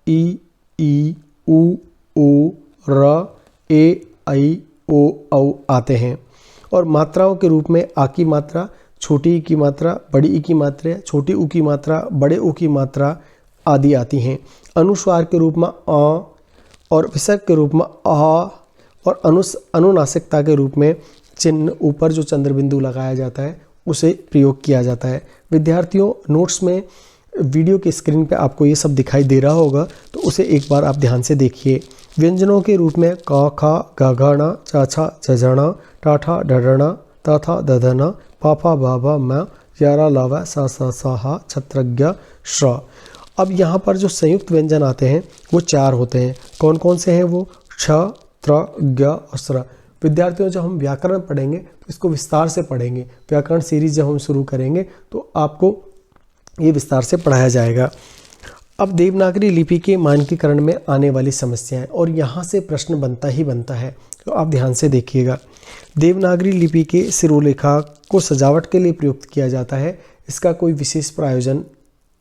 ई, उ, र, ए, ऐ, ओ, औ आते हैं। और मात्राओं के रूप में आ की मात्रा, छोटी ई की मात्रा, बड़ी ई की मात्रा, छोटी ऊ की मात्रा, बड़े ऊ की मात्रा आदि आती हैं। अनुस्वार के रूप में आ और विसर्ग के रूप में आ और अनुनासिकता के रूप में चिन्ह ऊपर जो चंद्रबिंदु लगाया जाता है उसे प्रयोग किया जाता है। विद्यार्थियों, नोट्स में वीडियो की स्क्रीन पे आपको ये सब दिखाई दे रहा होगा, तो उसे एक बार आप ध्यान से देखिए। व्यंजनों के रूप में क, ख, ग, घ, ण, च, छ, झ, ण, ट, ठ, ड, ढ, ण, त, थ, द, ध, न, प, फ, ब, भ, म, य, र, ल, व, स, स, ह, छत्रज्ञ, श्र। अब यहाँ पर जो संयुक्त व्यंजन आते हैं वो 4 होते हैं। कौन कौन से हैं वो? छ, त्र, ज्ञ और स्र। विद्यार्थियों, जब हम व्याकरण पढ़ेंगे तो इसको विस्तार से पढ़ेंगे। व्याकरण सीरीज जब हम शुरू करेंगे तो आपको ये विस्तार से पढ़ाया जाएगा। अब देवनागरी लिपि के मानकीकरण में आने वाली समस्याएं, और यहाँ से प्रश्न बनता ही बनता है, तो आप ध्यान से देखिएगा। देवनागरी लिपि के शिरोलेखा को सजावट के लिए प्रयुक्त किया जाता है। इसका कोई विशेष प्रयोजन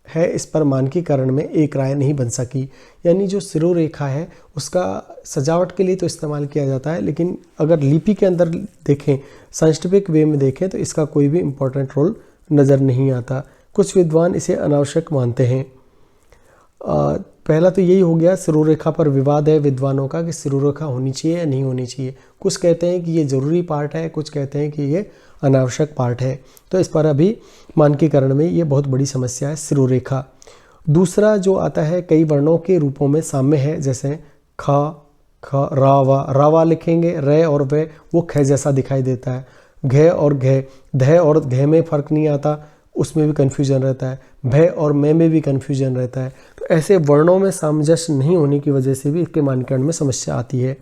है, इस पर मानकीकरण में एक राय नहीं बन सकी। यानी जो शिरोरेखा है उसका सजावट के लिए तो इस्तेमाल किया जाता है, लेकिन अगर लिपि के अंदर देखें, साइंटिफिक वे में देखें, तो इसका कोई भी इम्पोर्टेंट रोल नज़र नहीं आता। कुछ विद्वान इसे अनावश्यक मानते हैं। पहला तो यही हो गया, शिरोरेखा पर विवाद है विद्वानों का कि शिरोरेखा होनी चाहिए या नहीं होनी चाहिए। कुछ कहते हैं कि ये ज़रूरी पार्ट है, कुछ कहते हैं कि ये अनावश्यक पार्ट है। तो इस पर अभी मानकीकरण में ये बहुत बड़ी समस्या है, शिरोरेखा। दूसरा जो आता है, कई वर्णों के रूपों में साम्य है, जैसे ख, ख, रावा लिखेंगे, रे और वे वो ख जैसा दिखाई देता है। घे और घे, ध और घे में फ़र्क नहीं आता, उसमें भी कन्फ्यूजन रहता है। भय और में भी कन्फ्यूजन रहता है। तो ऐसे वर्णों में सामंजस्य नहीं होने की वजह से भी इसके मानकीकरण में समस्या आती है।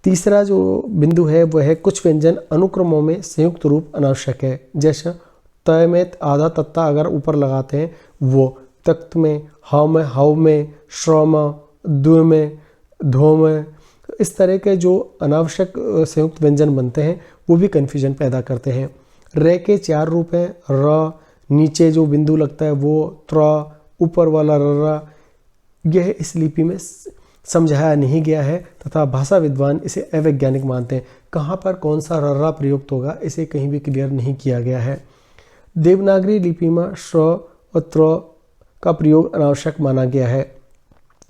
तीसरा जो बिंदु है वह है, कुछ व्यंजन अनुक्रमों में संयुक्त रूप अनावश्यक है। जैसे तय में आधा तत्ता अगर ऊपर लगाते हैं, वो तख्त में, हाव में, हाव में, श्र में, द्व में, धो में, इस तरह के जो अनावश्यक संयुक्त व्यंजन बनते हैं वो भी कन्फ्यूजन पैदा करते हैं। रे के 4 रूप हैं, र, नीचे जो बिंदु लगता है वो, त्र, ऊपर वाला र, यह इस लिपि में समझाया नहीं गया है तथा भाषा विद्वान इसे अवैज्ञानिक मानते हैं। कहाँ पर कौन सा रर्रा प्रयुक्त होगा इसे कहीं भी क्लियर नहीं किया गया है। देवनागरी लिपि में श्र और त्र का प्रयोग अनावश्यक माना गया है।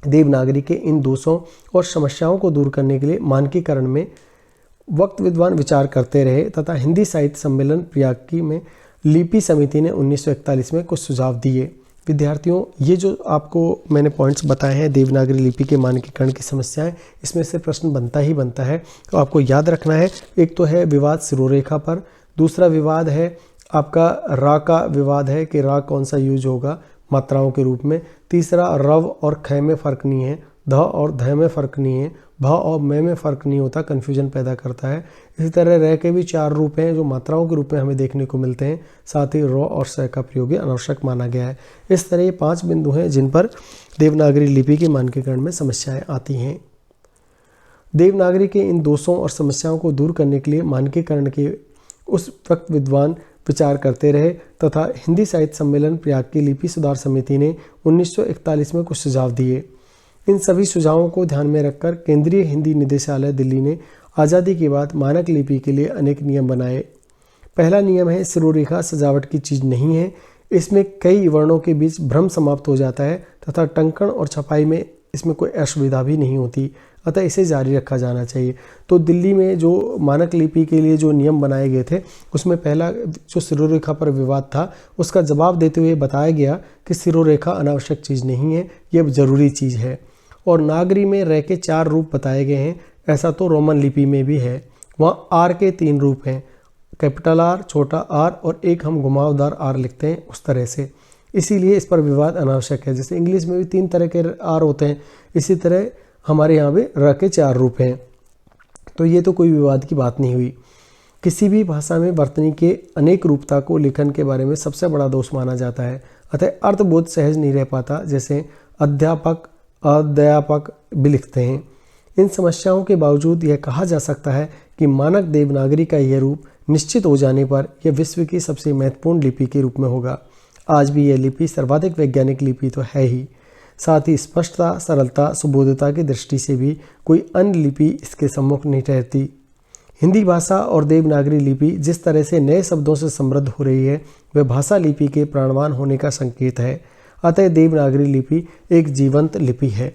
देवनागरी के इन दोषों और समस्याओं को दूर करने के लिए मानकीकरण में वक्त विद्वान विचार करते रहे तथा हिंदी साहित्य सम्मेलन प्रयाग में लिपि समिति ने 1941 में कुछ सुझाव दिए। विद्यार्थियों, ये जो आपको मैंने पॉइंट्स बताए हैं देवनागरी लिपि के मानकीकरण की समस्याएं, इसमें से प्रश्न बनता ही बनता है। तो आपको याद रखना है, एक तो है विवाद सिरोरेखा पर, दूसरा विवाद है आपका रा का विवाद है कि रा कौन सा यूज होगा मात्राओं के रूप में, तीसरा रव और ख में फ़र्क नहीं है, ध और ध में फ़र्क नहीं है, भ और में फ़र्क नहीं होता, कन्फ्यूजन पैदा करता है। इसी तरह रह के भी 4 रूप हैं जो मात्राओं के रूप में हमें देखने को मिलते हैं, साथ ही र और स का प्रयोग अनावश्यक माना गया है। इस तरह ये 5 बिंदु हैं जिन पर देवनागरी लिपि के मानकीकरण में समस्याएं आती हैं। देवनागरी के इन दोषों और समस्याओं को दूर करने के लिए मानकीकरण के उस वक्त विद्वान विचार करते रहे तथा हिंदी साहित्य सम्मेलन प्रयाग की लिपि सुधार समिति ने 1941 में कुछ सुझाव दिए। इन सभी सुझावों को ध्यान में रखकर केंद्रीय हिंदी निदेशालय दिल्ली ने आज़ादी के बाद मानक लिपि के लिए अनेक नियम बनाए। पहला नियम है सिरोरेखा सजावट की चीज़ नहीं है। इसमें कई वर्णों के बीच भ्रम समाप्त हो जाता है तथा टंकण और छपाई में इसमें कोई असुविधा भी नहीं होती, अतः इसे जारी रखा जाना चाहिए। तो दिल्ली में जो मानक लिपि के लिए जो नियम बनाए गए थे उसमें पहला जो सिरोरेखा पर विवाद था उसका जवाब देते हुए बताया गया कि सिरोरेखा अनावश्यक चीज़ नहीं है, यह जरूरी चीज़ है। और नागरी में र के 4 रूप बताए गए हैं, ऐसा तो रोमन लिपि में भी है। वहाँ आर के 3 रूप हैं, कैपिटल आर, छोटा आर और एक हम घुमावदार आर लिखते हैं उस तरह से, इसीलिए इस पर विवाद अनावश्यक है। जैसे इंग्लिश में भी 3 तरह के आर होते हैं, इसी तरह हमारे यहाँ भी र के 4 रूप हैं, तो ये तो कोई विवाद की बात नहीं हुई। किसी भी भाषा में वर्तनी के अनेक रूपता को लेखन के बारे में सबसे बड़ा दोष माना जाता है, अतः अर्थबोध सहज नहीं रह पाता, जैसे अध्यापक अध्यापक भी लिखते हैं। इन समस्याओं के बावजूद यह कहा जा सकता है कि मानक देवनागरी का यह रूप निश्चित हो जाने पर यह विश्व की सबसे महत्वपूर्ण लिपि के रूप में होगा। आज भी यह लिपि सर्वाधिक वैज्ञानिक लिपि तो है ही, साथ ही स्पष्टता, सरलता, सुबोधता की दृष्टि से भी कोई अन्य लिपि इसके सम्मुख नहीं ठहरती। हिंदी भाषा और देवनागरी लिपि जिस तरह से नए शब्दों से समृद्ध हो रही है वह भाषा लिपि के प्राणवान होने का संकेत है, अतः देवनागरी लिपि एक जीवंत लिपि है।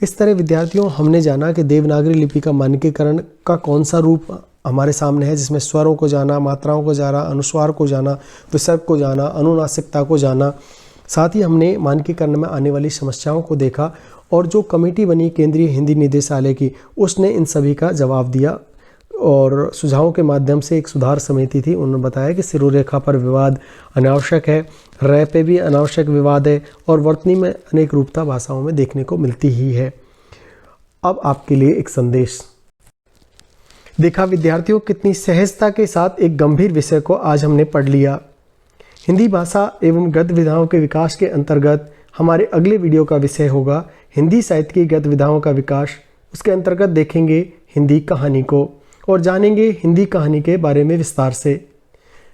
इस तरह विद्यार्थियों, हमने जाना कि देवनागरी लिपि का मानकीकरण का कौन सा रूप हमारे सामने है, जिसमें स्वरों को जाना, मात्राओं को जाना, अनुस्वार को जाना, विसर्ग को जाना, अनुनासिकता को जाना। साथ ही हमने मानकीकरण में आने वाली समस्याओं को देखा और जो कमेटी बनी केंद्रीय हिंदी निदेशालय की उसने इन सभी का जवाब दिया और सुझावों के माध्यम से एक सुधार समिति थी, उन्होंने बताया कि सिरोरेखा पर विवाद अनावश्यक है, र पे भी अनावश्यक विवाद है और वर्तनी में अनेक रूपता भाषाओं में देखने को मिलती ही है। अब आपके लिए एक संदेश। देखा विद्यार्थियों, कितनी सहजता के साथ एक गंभीर विषय को आज हमने पढ़ लिया। हिंदी भाषा एवं गद्य विधाओं के विकास के अंतर्गत हमारे अगले वीडियो का विषय होगा हिंदी साहित्य की गद्य विधाओं का विकास। उसके अंतर्गत देखेंगे हिंदी कहानी को और जानेंगे हिंदी कहानी के बारे में विस्तार से।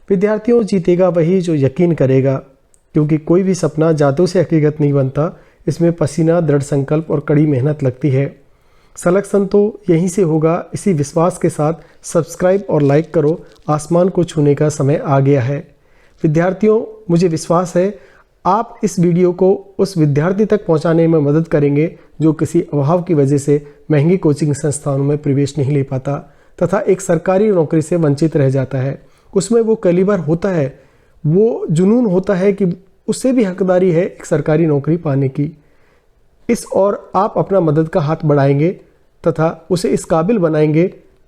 विद्यार्थियों, जीतेगा वही जो यकीन करेगा, क्योंकि कोई भी सपना जादू से हकीकत नहीं बनता, इसमें पसीना, दृढ़ संकल्प और कड़ी मेहनत लगती है। सिलेक्शन तो यहीं से होगा। इसी विश्वास के साथ सब्सक्राइब और लाइक करो। आसमान को छूने का समय आ गया है। विद्यार्थियों, मुझे विश्वास है आप इस वीडियो को उस विद्यार्थी तक पहुंचाने में मदद करेंगे जो किसी अभाव की वजह से महंगी कोचिंग संस्थानों में प्रवेश नहीं ले पाता तथा एक सरकारी नौकरी से वंचित रह जाता है। उसमें वो कैलिबर होता है, वो जुनून होता है कि उससे भी हकदारी है एक सरकारी नौकरी पाने की। इस और आप अपना मदद का हाथ बढ़ाएंगे तथा उसे इस काबिल बनाएंगे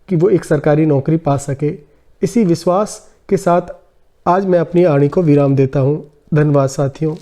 कि वो एक सरकारी नौकरी पा सके। इसी विश्वास के साथ आज मैं अपनी वाणी को विराम देता हूँ। धन्यवाद साथियों।